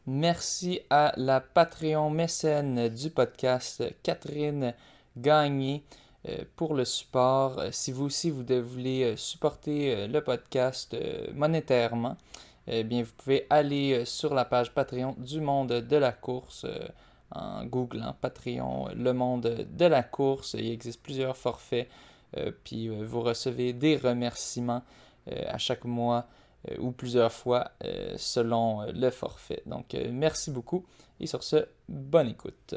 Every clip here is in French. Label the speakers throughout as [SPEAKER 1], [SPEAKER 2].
[SPEAKER 1] Merci à la Patreon mécène du podcast, Catherine Gagné, pour le support. Si vous aussi voulez supporter le podcast monétairement, bien, vous pouvez aller sur la page Patreon du Monde de la course en googlant Patreon, le Monde de la course. Il existe plusieurs forfaits, puis vous recevez des remerciements à chaque mois ou plusieurs fois selon le forfait. Donc, merci beaucoup et sur ce, bonne écoute.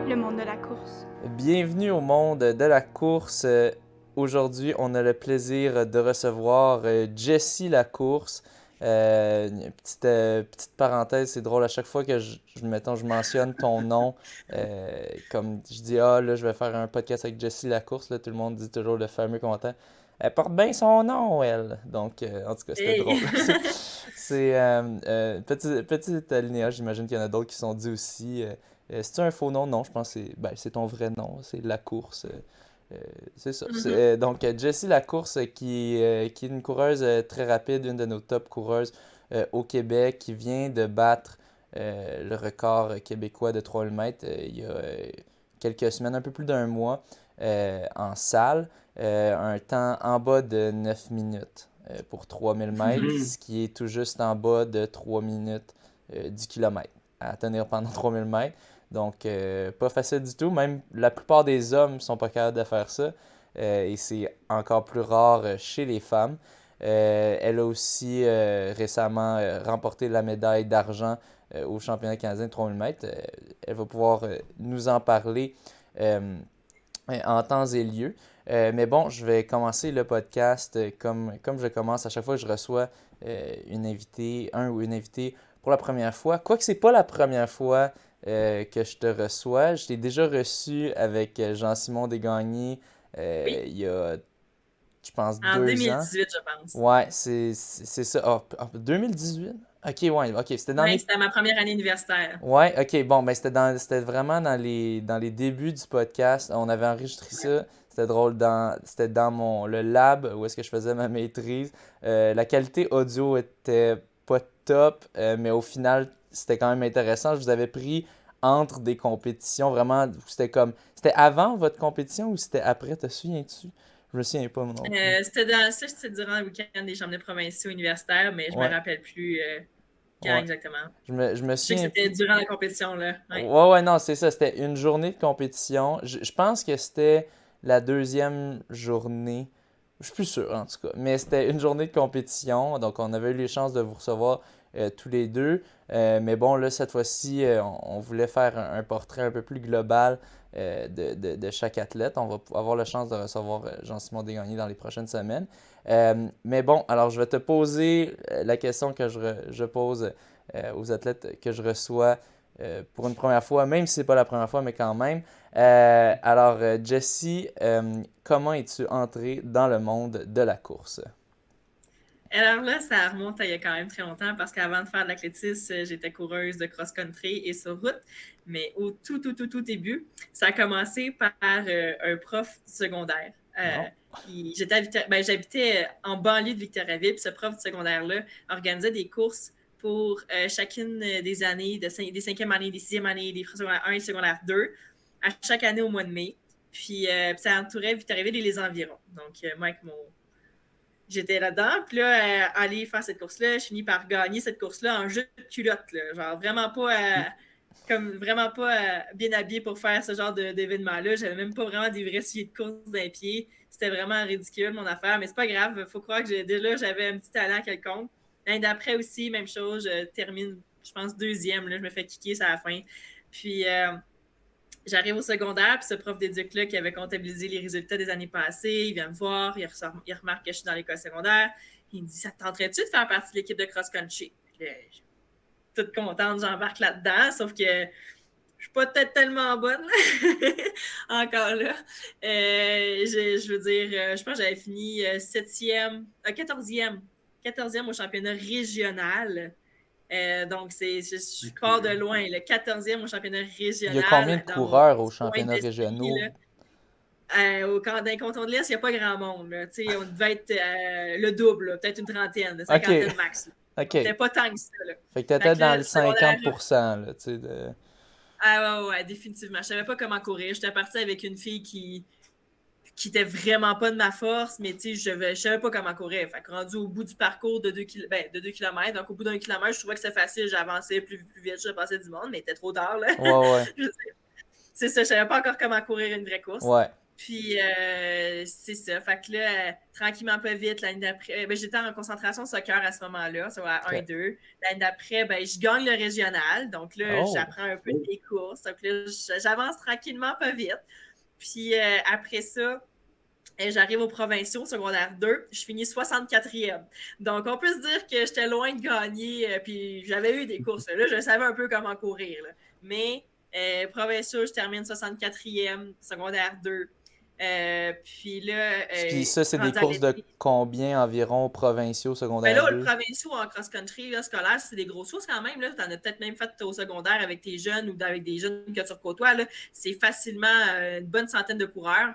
[SPEAKER 2] Le monde de la course.
[SPEAKER 1] Bienvenue au monde de la course. Aujourd'hui, on a le plaisir de recevoir Jessie Lacourse. Une petite parenthèse, c'est drôle, à chaque fois que mettons, je mentionne ton nom, comme je dis, ah là, je vais faire un podcast avec Jessie Lacourse, là, tout le monde dit toujours le fameux commentaire. Elle porte bien son nom, elle. Donc, en tout cas, c'était
[SPEAKER 3] Hey!
[SPEAKER 1] drôle. C'est petit alinéa, j'imagine qu'il y en a d'autres qui sont dit aussi. C'est-tu un faux nom? Non, je pense que c'est ton vrai nom, c'est Lacourse. C'est ça.
[SPEAKER 3] Mhm.
[SPEAKER 1] Donc, Jessie Lacourse, qui est une coureuse très rapide, une de nos top coureuses au Québec, qui vient de battre le record québécois de 3000 mètres il y a quelques semaines, un peu plus d'un mois, en salle. Un temps en bas de 9 minutes pour 3000 mètres,
[SPEAKER 3] Mhm.
[SPEAKER 1] ce qui est tout juste en bas de 3 minutes du kilomètre à tenir pendant 3000 mètres. Donc, pas facile du tout. Même la plupart des hommes sont pas capables de faire ça. Et c'est encore plus rare chez les femmes. Elle a aussi récemment remporté la médaille d'argent au championnat canadien de 3000 mètres. Elle va pouvoir nous en parler en temps et lieu. Mais bon, je vais commencer le podcast comme je commence à chaque fois que je reçois une invitée, un ou une invitée pour la première fois. Quoique c'est pas la première fois que je te reçois. Je t'ai déjà reçu avec Jean-Simon Desgagnés
[SPEAKER 3] Oui,
[SPEAKER 1] il y a, je pense,
[SPEAKER 3] en
[SPEAKER 1] 2 ans.
[SPEAKER 3] 2018, je pense.
[SPEAKER 1] Ouais, c'est ça. Ah, 2018? Ok, ouais, ok. C'était dans
[SPEAKER 3] Oui,
[SPEAKER 1] les
[SPEAKER 3] c'était ma première année universitaire.
[SPEAKER 1] Ouais, ok, bon, ben c'était vraiment dans les débuts du podcast. On avait enregistré
[SPEAKER 3] Ouais.
[SPEAKER 1] ça. C'était drôle, c'était dans le lab où est-ce que je faisais ma maîtrise. La qualité audio était pas top, mais au final, c'était quand même intéressant. Je vous avais pris entre des compétitions, vraiment, c'était avant votre compétition ou c'était après, te souviens-tu? Je me souviens pas, moi non plus.
[SPEAKER 3] C'était durant le week-end des championnats provinciaux universitaires, mais je me
[SPEAKER 1] Ouais,
[SPEAKER 3] rappelle plus quand
[SPEAKER 1] ouais.
[SPEAKER 3] exactement.
[SPEAKER 1] Je me
[SPEAKER 3] Je sais que
[SPEAKER 1] souviens
[SPEAKER 3] c'était
[SPEAKER 1] plus.
[SPEAKER 3] durant la compétition, là. Ouais.
[SPEAKER 1] Ouais, ouais, non, c'est ça. C'était une journée de compétition. Je pense que c'était la deuxième journée. Je suis plus sûr, en tout cas. Mais c'était une journée de compétition. Donc, on avait eu les chances de vous recevoir tous les deux. Mais bon, là, cette fois-ci, on voulait faire un portrait un peu plus global de chaque athlète. On va avoir la chance de recevoir Jean-Simon Desgagnés dans les prochaines semaines. Mais bon, alors, je vais te poser la question que je pose aux athlètes que je reçois pour une première fois, même si c'est pas la première fois, mais quand même. Jessie, comment es-tu entrée dans le monde de la course?
[SPEAKER 3] Alors là, ça remonte à il y a quand même très longtemps parce qu'avant de faire de l'athlétisme, j'étais coureuse de cross-country et sur route. Mais au tout début, ça a commencé par un prof du secondaire.
[SPEAKER 1] Non?
[SPEAKER 3] J'habitais en banlieue de Victoriaville, puis ce prof du secondaire-là organisait des courses pour chacune des années, des cinquièmes années, des sixièmes années, des secondaires 1 et secondaire 2, à chaque année au mois de mai. Puis ça entourait Victoriaville et les environs. Donc, moi, avec mon j'étais là-dedans. Puis là, aller faire cette course-là, je finis par gagner cette course-là en jeu de culotte. Là. Genre vraiment pas bien habillé pour faire ce genre d'événement-là. J'avais même pas vraiment des vrais souliers de course d'un pied. C'était vraiment ridicule, mon affaire. Mais c'est pas grave. Faut croire que dès là, j'avais un petit talent quelconque. L'année d'après aussi, même chose. Je termine, je pense, deuxième. Là, je me fais kicker à la fin. Puis, j'arrive au secondaire, puis ce prof d'éduc-là qui avait comptabilisé les résultats des années passées, il vient me voir, il remarque que je suis dans l'école secondaire. Il me dit: ça te tenterait-tu de faire partie de l'équipe de cross-country? Puis là, toute contente, j'embarque là-dedans, sauf que Je suis pas peut-être tellement bonne, là. Encore là. Je veux dire, je pense que j'avais fini 7e, 14e. 14e au championnat régional. Donc, je pars de loin. Le 14e au championnat
[SPEAKER 1] Il y a combien de
[SPEAKER 3] régional dans mon
[SPEAKER 1] coureurs aux
[SPEAKER 3] petit coin
[SPEAKER 1] championnats
[SPEAKER 3] d'esprit,
[SPEAKER 1] régionaux?
[SPEAKER 3] là. Dans les cantons de l'Est, il n'y a pas grand monde. Là. On devait être le double, peut-être une trentaine, une
[SPEAKER 1] Ok,
[SPEAKER 3] cinquantaine max.
[SPEAKER 1] ok.
[SPEAKER 3] C'était pas tant que ça. Là.
[SPEAKER 1] Fait que t'étais
[SPEAKER 3] Fait que
[SPEAKER 1] dans
[SPEAKER 3] là,
[SPEAKER 1] le
[SPEAKER 3] secondaire,
[SPEAKER 1] 50%, là, tu sais, de...
[SPEAKER 3] ah ouais, définitivement. Je savais pas comment courir. J'étais partie avec une fille qui était vraiment pas de ma force, mais tu sais, je savais pas comment courir. Fait que rendu au bout du parcours de 2 km, donc au bout d'1 kilomètre, je trouvais que c'était facile, j'avançais plus vite, je passais du monde, mais il était trop tard, là.
[SPEAKER 1] Ouais, ouais,
[SPEAKER 3] C'est ça, je savais pas encore comment courir une vraie course.
[SPEAKER 1] ouais.
[SPEAKER 3] Puis, c'est ça. Fait que là, tranquillement, pas vite, l'année d'après, j'étais en concentration soccer à ce moment-là, ça va à
[SPEAKER 1] Ok.
[SPEAKER 3] 1-2. L'année d'après, je gagne le régional. Donc là,
[SPEAKER 1] Oh,
[SPEAKER 3] j'apprends un peu des courses. Donc là, j'avance tranquillement, pas vite. Puis après ça, j'arrive aux provinciaux, secondaire 2, je finis 64e. Donc, on peut se dire que j'étais loin de gagner, puis j'avais eu des courses. Là, je savais un peu comment courir. Là. Mais, provinciaux, je termine 64e, secondaire 2. Puis là,
[SPEAKER 1] puis ça, c'est des
[SPEAKER 3] rendu à
[SPEAKER 1] courses de
[SPEAKER 3] l'été.
[SPEAKER 1] combien environ provinciaux
[SPEAKER 3] Mais
[SPEAKER 1] secondaire
[SPEAKER 3] là, le
[SPEAKER 1] 2?
[SPEAKER 3] provinciaux en cross-country là, scolaire, c'est des grosses choses quand même. Tu en as peut-être même fait au secondaire avec tes jeunes ou avec des jeunes que tu côtoies. C'est facilement une bonne centaine de coureurs.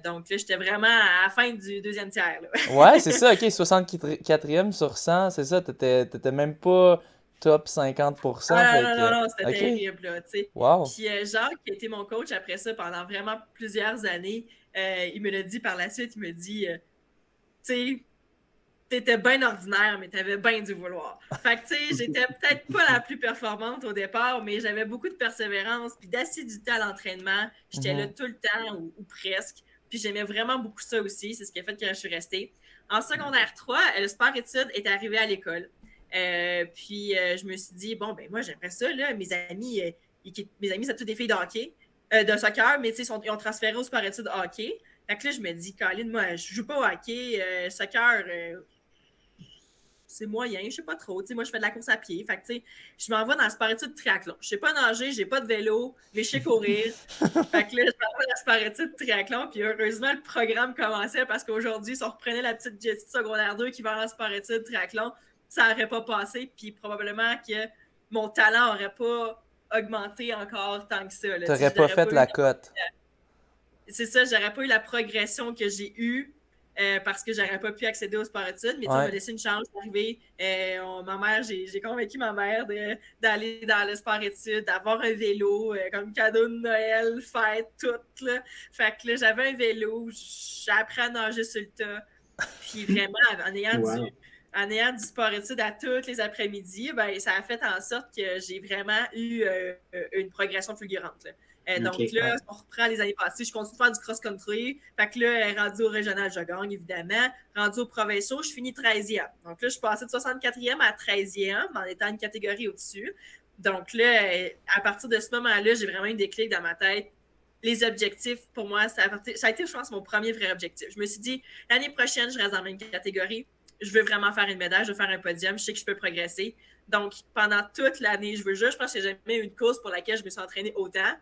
[SPEAKER 3] Donc là, j'étais vraiment à la fin du deuxième tiers. Là.
[SPEAKER 1] Ouais, c'est ça, ok, 64e sur 100, c'est ça, t'étais même pas top 50%,
[SPEAKER 3] Ah
[SPEAKER 1] fait
[SPEAKER 3] non, non,
[SPEAKER 1] que,
[SPEAKER 3] non, c'était
[SPEAKER 1] ok,
[SPEAKER 3] terrible, là, tu sais.
[SPEAKER 1] wow.
[SPEAKER 3] Puis Jacques, qui a été mon coach après ça pendant vraiment plusieurs années, il me l'a dit par la suite, il me dit, tu sais, t'étais bien ordinaire, mais t'avais bien du vouloir. Fait que, tu sais, j'étais peut-être pas la plus performante au départ, mais j'avais beaucoup de persévérance puis d'assiduité à l'entraînement. J'étais là
[SPEAKER 1] Mhm.
[SPEAKER 3] tout le temps ou presque. Puis j'aimais vraiment beaucoup ça aussi. C'est ce qui a fait que je suis restée. En secondaire 3, le sport-études est arrivé à l'école. Puis je me suis dit, bon, ben moi, j'aimerais ça, là. Mes amis, c'est toutes des filles de hockey, de soccer, mais tu sais, ils ont transféré au sport-études hockey. Fait que là, je me dis, Colin, moi, je joue pas au hockey, soccer, c'est moyen, je sais pas trop. Moi, je fais de la course à pied. Fait que, je m'en vais dans le sport-études de triathlon. Je sais pas nager, j'ai pas de vélo, mais je sais courir. Fait que là, je m'en vais dans le sport-études de triathlon. Puis heureusement, le programme commençait parce qu'aujourd'hui, si on reprenait la petite Jessie de secondaire 2 qui va dans le sport-études de triathlon, ça n'aurait pas passé. Puis probablement que mon talent n'aurait pas augmenté encore tant que ça.
[SPEAKER 1] T'aurais pas fait la cote.
[SPEAKER 3] C'est ça, j'aurais pas eu la progression que j'ai eue parce que j'aurais pas pu accéder au sport-études. Mais on m'a
[SPEAKER 1] Ouais.
[SPEAKER 3] laissé une chance d'arriver. Ma mère, j'ai convaincu ma mère d'aller dans le sport-études, d'avoir un vélo comme cadeau de Noël, fête, tout. Là. Fait que là, j'avais un vélo, j'ai appris à nager sur le tas. Puis vraiment, en ayant du sport-études à tous les après-midi, ça a fait en sorte que j'ai vraiment eu une progression fulgurante. Là. Donc là, on reprend les années passées, je continue de faire du cross-country. Fait que là, rendu au régional, je gagne, évidemment. Rendu au provinciaux, je finis 13e. Donc là, je suis passée de 64e à 13e en étant une catégorie au-dessus. Donc là, à partir de ce moment-là, j'ai vraiment eu des clics dans ma tête. Les objectifs, pour moi, ça a été, je pense, mon premier vrai objectif. Je me suis dit, l'année prochaine, je reste dans la même catégorie. Je veux vraiment faire une médaille, je veux faire un podium, je sais que je peux progresser. Donc, pendant toute l'année, je pense que j'ai jamais eu une course pour laquelle je me suis entraînée autant.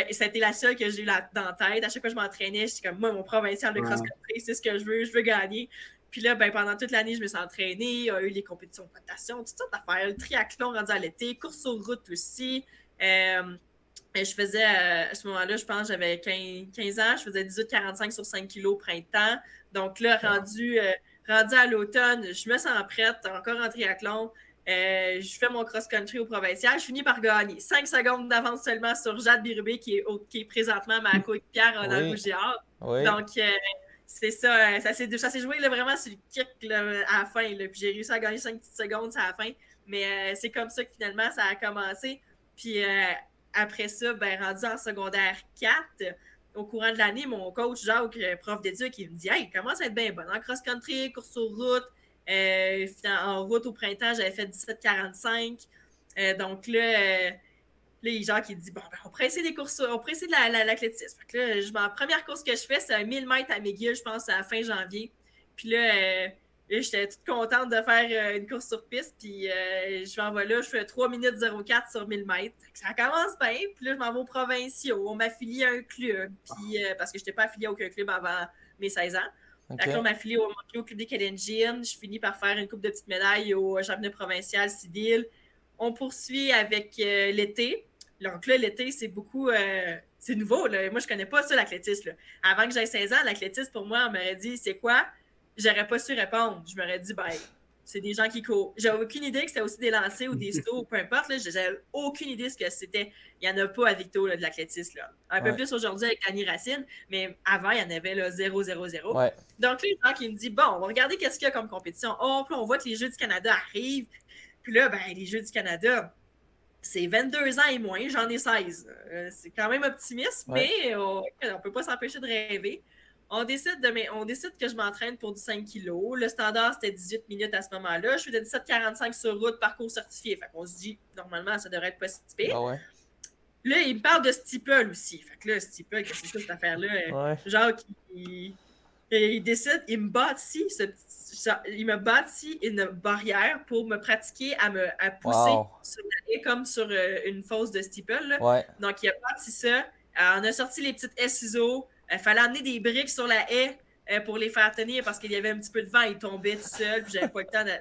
[SPEAKER 3] Et ça a été la seule que j'ai eu dans la tête. À chaque fois que je m'entraînais, j'étais comme, moi, mon provincial de cross-country, c'est ce que je veux gagner. Puis là, pendant toute l'année, je me suis entraînée. Il y a eu les compétitions de natation, toutes sortes d'affaires. Le triathlon rendu à l'été, course sur route aussi. Je faisais, à ce moment-là, je pense, j'avais 15 ans, je faisais 18,45 sur 5 kilos au printemps. Donc là, rendu à l'automne, je me sens prête, encore en triathlon. Je fais mon cross-country au provincial. Je finis par gagner. 5 secondes d'avance seulement sur Jade Birubé, qui est présentement ma coéquipière dans le
[SPEAKER 1] Oui,
[SPEAKER 3] Rouge et Or.
[SPEAKER 1] oui.
[SPEAKER 3] Donc, c'est ça. Ça s'est joué là, vraiment sur le kick là, à la fin. Là. Puis j'ai réussi à gagner 5 petites secondes à la fin. Mais c'est comme ça que finalement, ça a commencé. Puis après ça, rendu en secondaire 4, au courant de l'année, mon coach, Jacques, prof d'éduc, il me dit « Hey, il commence à être bien bon en cross-country, course sur route. » En route au printemps, j'avais fait 17,45. Donc là, Jacques, il dit bon, on pourrait essayer des courses, on pourrait essayer de l'athlétisme. Fait que là, la première course que je fais, c'est un 1000 mètres à McGill, je pense, à la fin janvier. Puis là, Et j'étais toute contente de faire une course sur piste. Puis je m'en vais là, je fais 3 minutes 04 sur 1000 mètres. Ça commence bien. Puis là, je m'en vais aux provinciaux. On m'affilie à un club. Puis, parce que je n'étais pas affiliée à aucun club avant mes 16 ans.
[SPEAKER 1] OK.
[SPEAKER 3] Donc là, on m'affilie au club des Kalenjin. Je finis par faire une coupe de petites médailles au championnat provincial civil. On poursuit avec l'été. Donc là, l'été, c'est beaucoup... c'est nouveau. Là. Moi, je connais pas ça, l'athlétisme. Là. Avant que j'aie 16 ans, l'athlétisme, pour moi, on m'aurait dit, c'est quoi? J'aurais pas su répondre. Je m'aurais dit, ben, c'est des gens qui courent. J'avais aucune idée que c'était aussi des lancers ou des sauts ou peu importe. J'avais aucune idée ce que c'était. Il n'y en a pas à Victo, là, de l'athlétisme. Là. Un peu plus aujourd'hui avec Annie Racine, mais avant, il y en avait là, 0, 0, 0.
[SPEAKER 1] Ouais.
[SPEAKER 3] Donc, les gens qui me disent, bon, on va regarder qu'est-ce qu'il y a comme compétition. Oh, puis on voit que les Jeux du Canada arrivent. Puis là, ben, les Jeux du Canada, c'est 22 ans et moins, j'en ai 16. C'est quand même optimiste, mais on ne peut pas s'empêcher de rêver. On décide que je m'entraîne pour du 5 kilos. Le standard, c'était 18 minutes à ce moment-là. Je faisais 17,45 sur route, parcours certifié. Fait qu'on se dit, normalement, ça devrait être pas si pire.
[SPEAKER 1] Ah ouais.
[SPEAKER 3] Là, il me parle de steeple aussi. Fait que là, steeple, qu'est-ce que c'est cette affaire-là? Genre, il décide, il me bâtit une barrière pour me pratiquer à pousser sur la haie comme sur une fosse de steeple. Là.
[SPEAKER 1] Ouais.
[SPEAKER 3] Donc, il a bâti ça. On a sorti les petites haies ciseaux. Il fallait amener des briques sur la haie pour les faire tenir parce qu'il y avait un petit peu de vent. Il tombait tout seul. Puis j'avais pas le temps de.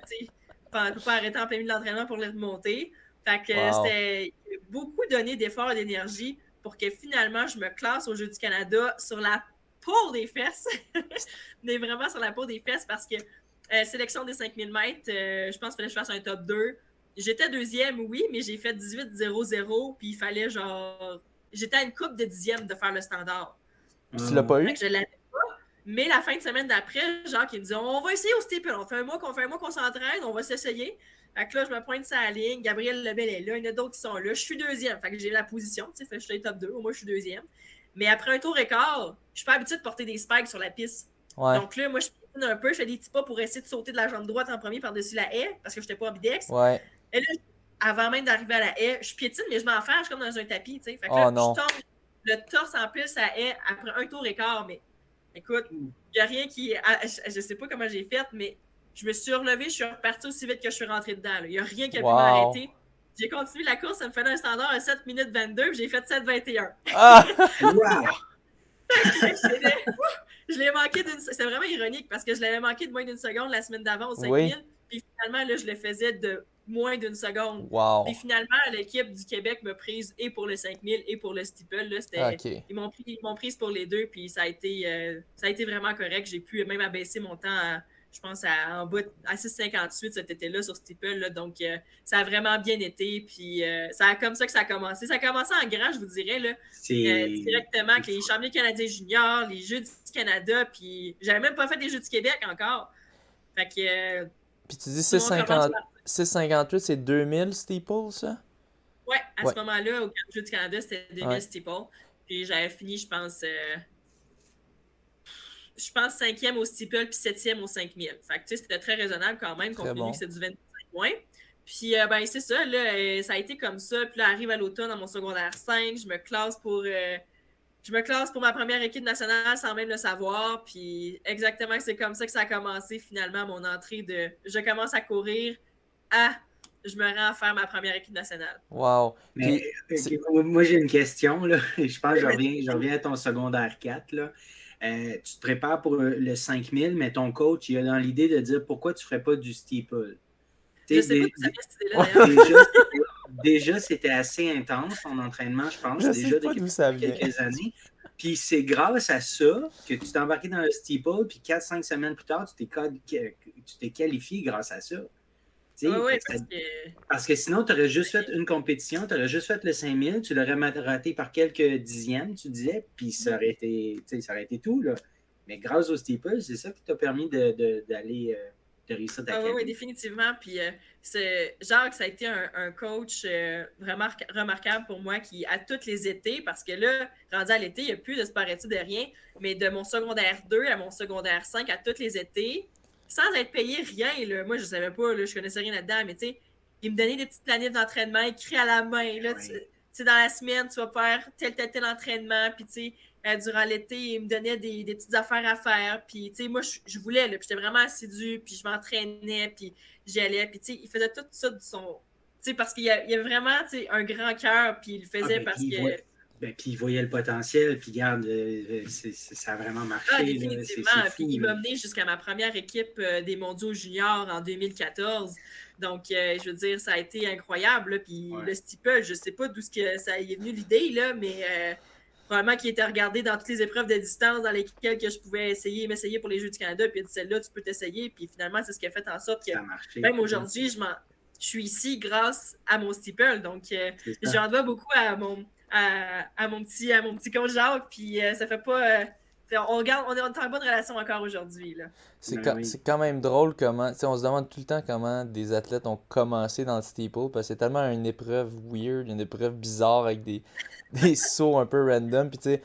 [SPEAKER 3] On ne peut pas arrêter en plein milieu de l'entraînement pour les remonter. Fait que c'était beaucoup donné d'efforts et d'énergie pour que finalement je me classe aux Jeux du Canada sur la peau des fesses. Mais vraiment sur la peau des fesses parce que sélection des 5000 mètres, je pense qu'il fallait que je fasse un top 2. J'étais deuxième, oui, mais j'ai fait 18-0-0, puis il fallait genre... J'étais à une coupe de dixième de faire le standard.
[SPEAKER 1] Tu l'as pas eu?
[SPEAKER 3] Je l'avais pas, mais la fin de semaine d'après, genre, qui me dit on va essayer au steeple, on fait un mois qu'on s'entraîne, on va s'essayer. Fait que là, je me pointe sur la ligne, Gabriel Lebel est là, il y en a d'autres qui sont là, je suis deuxième, fait que j'ai la position, tu sais, fait que je suis top 2, au moins je suis deuxième. Mais après un tour et quart, je suis pas habituée de porter des spikes sur la piste.
[SPEAKER 1] Ouais.
[SPEAKER 3] Donc là, moi, je piétine un peu, je fais des petits pas pour essayer de sauter de la jambe droite en premier par-dessus la haie, parce que je n'étais pas ambidex.
[SPEAKER 1] Ouais.
[SPEAKER 3] Et là, avant même d'arriver à la haie, je piétine, mais je m'enferme, je suis comme dans un tapis, tu sais. Fait que là, je tombe le torse en plus à haie après un tour et quart, mais écoute, il n'y a rien qui... Je sais pas comment j'ai fait, mais je me suis relevée, je suis repartie aussi vite que je suis rentrée dedans. Il n'y a rien qui a pu m'arrêter. J'ai continué la course, ça me faisait un standard à 7 minutes 22, puis j'ai fait 7,21.
[SPEAKER 1] Ah!
[SPEAKER 4] Wow!
[SPEAKER 3] Je l'ai manqué C'était vraiment ironique parce que je l'avais manqué de moins d'une seconde la semaine d'avant au 5000. Puis finalement, là, je le faisais de moins d'une seconde.
[SPEAKER 1] Wow.
[SPEAKER 3] Puis finalement, l'équipe du Québec m'a prise et pour le 5000 et pour le steeple. Là, ils m'ont prise pour les deux. Puis ça a été vraiment correct. J'ai pu même abaisser mon temps à, je pense, en bas à 6,58 cet été-là sur steeple. Là, donc, ça a vraiment bien été. Puis c'est comme ça que ça a commencé. Ça a commencé en grand, je vous dirais. Là, directement avec les championnats canadiens juniors, les Jeux du Canada. Puis j'avais même pas fait les Jeux du Québec encore. Fait que...
[SPEAKER 1] Puis tu dis 6,58, c'est 2000 steeple, ça?
[SPEAKER 3] Ouais, à ce moment-là, au Jeux du Canada, c'était 2000 steeple. Puis j'avais fini, je pense 5e au steeple, puis 7e au 5000. Fait que tu sais, c'était très raisonnable quand même, compte tenu que c'est du 25 points. Puis ben c'est ça, là, ça a été comme ça. Puis là, arrive à l'automne, dans mon secondaire 5, je me classe pour ma première équipe nationale sans même le savoir. Puis exactement, c'est comme ça que ça a commencé finalement, mon entrée de... Je commence à courir je me rends à faire ma première équipe nationale.
[SPEAKER 1] Wow.
[SPEAKER 4] Mais, moi, j'ai une question. Là. Je pense que je reviens à ton secondaire 4. Là. Tu te prépares pour le 5000, mais ton coach, il a dans l'idée de dire pourquoi tu ne ferais pas du steeple.
[SPEAKER 3] Je sais pas ça cette idée-là,
[SPEAKER 4] déjà, c'était assez intense, ton entraînent, je pense, déjà depuis quelques années. Puis c'est grâce à ça que tu t'es embarqué dans le steeple, puis 4-5 semaines plus tard, tu t'es qualifié grâce à ça.
[SPEAKER 3] Oui,
[SPEAKER 4] parce que sinon, tu aurais juste fait une compétition, tu aurais juste fait le 5000, tu l'aurais raté par quelques dixièmes, tu disais, puis ça aurait été tout. Là. Mais grâce au steeple, c'est ça qui t'a permis d'aller...
[SPEAKER 3] Oui, définitivement. Puis Jacques, ça a été un coach vraiment remarquable pour moi qui, à tous les étés, parce que là, rendu à l'été, il n'y a plus de sport-études de rien, mais de mon secondaire 2 à mon secondaire 5, à tous les étés, sans être payé rien, là. Moi, je ne savais pas, là, je ne connaissais rien là-dedans, mais tu sais, il me donnait des petites planètes d'entraînement écrites à la main. Là, tu sais, dans la semaine, tu vas faire tel entraînement, puis tu sais, durant l'été. Il me donnait des petites affaires à faire. Puis, tu sais, moi, je voulais, là, puis j'étais vraiment assidue, puis je m'entraînais, puis j'y allais. Puis, tu sais, il faisait tout ça de son... Tu sais, parce qu'il y a vraiment, tu sais, un grand cœur, puis il le faisait parce que...
[SPEAKER 4] Puis il voyait le potentiel, puis regarde, ça a vraiment marché.
[SPEAKER 3] Ah, définitivement.
[SPEAKER 4] C'est fou,
[SPEAKER 3] puis il m'a mené jusqu'à ma première équipe des mondiaux juniors en 2014. Donc, je veux dire, ça a été incroyable. Là. Puis le steeple, je ne sais pas d'où ça y est venu l'idée, là, mais probablement qu'il était regardé dans toutes les épreuves de distance dans lesquelles que je pouvais m'essayer pour les Jeux du Canada. Puis il a dit, celle-là, tu peux t'essayer. Puis finalement, c'est ce qui a fait en sorte que même aujourd'hui, je suis ici grâce à mon steeple. Donc, j'en dois beaucoup à mon petit coach Jacques, puis ça fait pas... on est en bonne relation encore aujourd'hui. Là.
[SPEAKER 1] C'est quand même drôle comment... On se demande tout le temps comment des athlètes ont commencé dans le steeple, parce que c'est tellement une épreuve weird, une épreuve bizarre avec des sauts un peu random, puis tu sais,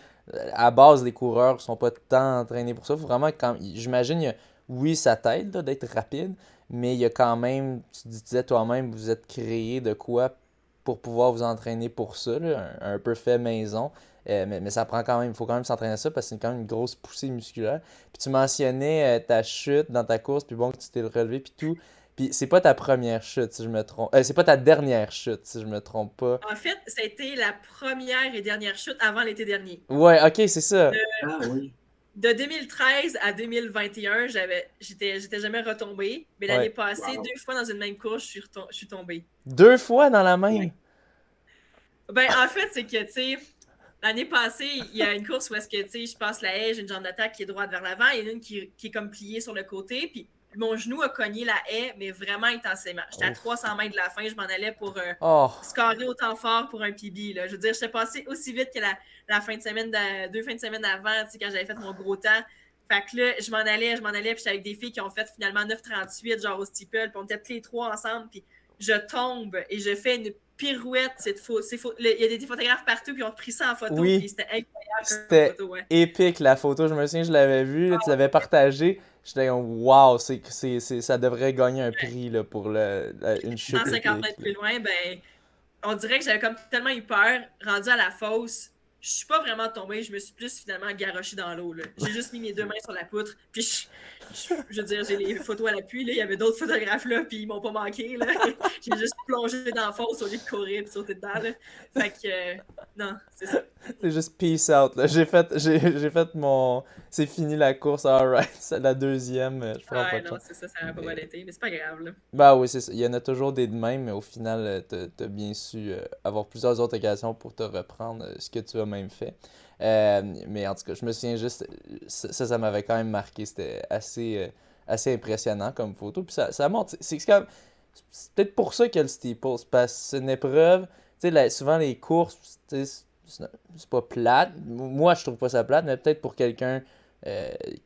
[SPEAKER 1] à base, les coureurs sont pas tant entraînés pour ça. Faut vraiment, j'imagine, oui, ça t'aide là, d'être rapide, mais il y a quand même, tu disais toi-même, vous êtes créé de quoi pour pouvoir vous entraîner pour ça, là, un peu fait maison. Mais ça prend quand même, il faut quand même s'entraîner à ça parce que c'est quand même une grosse poussée musculaire. Puis tu mentionnais ta chute dans ta course, puis bon, que tu t'es relevé, puis tout. Puis c'est pas ta première chute, si je me trompe. C'est pas ta dernière chute, si je me trompe pas.
[SPEAKER 3] En fait, ça a été la première et dernière chute avant l'été dernier.
[SPEAKER 1] Ouais, ok, c'est ça.
[SPEAKER 3] De 2013 à 2021, j'étais jamais retombée. Mais l'année passée, 2 fois dans une même course, je suis tombée.
[SPEAKER 1] 2 fois dans la même?
[SPEAKER 3] Ben, en fait, c'est que, tu sais, l'année passée, il y a une course où est-ce que, tu sais, je passe la haie, j'ai une jambe d'attaque qui est droite vers l'avant, il y en a une qui est comme pliée sur le côté, puis mon genou a cogné la haie, mais vraiment intensément. J'étais à 300 mètres de la fin, je m'en allais pour scorer autant fort pour un PB. Là. Je veux dire, j'étais passé aussi vite que la fin de semaine, 2 fins de semaine avant, tu sais, quand j'avais fait mon gros temps. Fait que là, je m'en allais, puis j'étais avec des filles qui ont fait finalement 9,38, genre au steeple, puis on était toutes les 3 ensemble, puis je tombe et je fais une pirouette. Il y a des photographes partout qui ont pris ça en photo.
[SPEAKER 1] Oui.
[SPEAKER 3] Puis c'était incroyable.
[SPEAKER 1] C'était épique la photo. Je me souviens, je l'avais vue, tu l'avais partagée. J'étais comme, wow, ça devrait gagner un prix là, pour une chute.
[SPEAKER 3] 150 mètres plus loin, ben, on dirait que j'avais comme tellement eu peur. Rendu à la fosse, je suis pas vraiment tombée. Je me suis plus finalement garochée dans l'eau. J'ai juste mis mes 2 mains sur la poutre. Puis je veux dire, j'ai les photos à l'appui. Il y avait d'autres photographes là, puis ils m'ont pas manqué. Là. J'ai juste plongé dans la fosse au lieu de courir et sauter dedans. Là. Fait que, non, c'est ça.
[SPEAKER 1] C'est juste peace out. Là. J'ai fait mon... C'est fini la course, alright. C'est la deuxième. Je prends pas de
[SPEAKER 3] non, c'est ça, ça n'a pas mal été. Mais c'est pas grave. Là.
[SPEAKER 1] Bah oui, c'est ça. Il y en a toujours des de même, mais au final, t'as bien su avoir plusieurs autres occasions pour te reprendre ce que tu as même fait. Mais en tout cas, je me souviens juste, ça m'avait quand même marqué. C'était assez impressionnant comme photo. Puis ça montre, c'est peut-être pour ça qu'il y a le steeple. C'est parce que c'est une épreuve. Tu sais, souvent les courses, c'est pas plate. Moi, je trouve pas ça plate, mais peut-être pour quelqu'un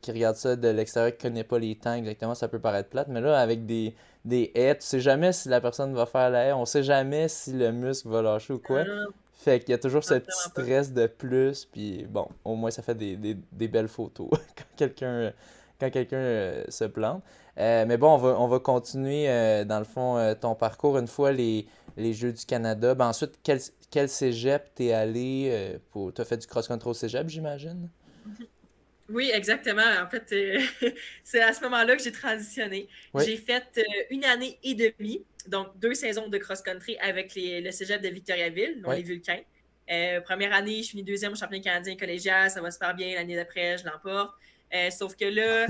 [SPEAKER 1] qui regarde ça de l'extérieur, qui connaît pas les temps exactement, ça peut paraître plate. Mais là, avec des haies, tu sais jamais si la personne va faire la haie, on sait jamais si le muscle va lâcher ou quoi. Fait qu'il y a toujours ce petit stress de plus, puis bon, au moins ça fait des belles photos quand quelqu'un se plante. Mais bon, on va continuer dans le fond ton parcours une fois les Jeux du Canada. Ben ensuite, quel cégep t'es allé t'as fait du cross-country au cégep, j'imagine?
[SPEAKER 3] Oui, exactement. En fait, c'est à ce moment-là que j'ai transitionné. Oui. J'ai fait 1 année et demie, donc 2 saisons de cross-country avec le cégep de Victoriaville, non les Vulcains. Première année, je finis 2e au championnat canadien collégial, ça va super bien. L'année d'après, je l'emporte. Sauf que là,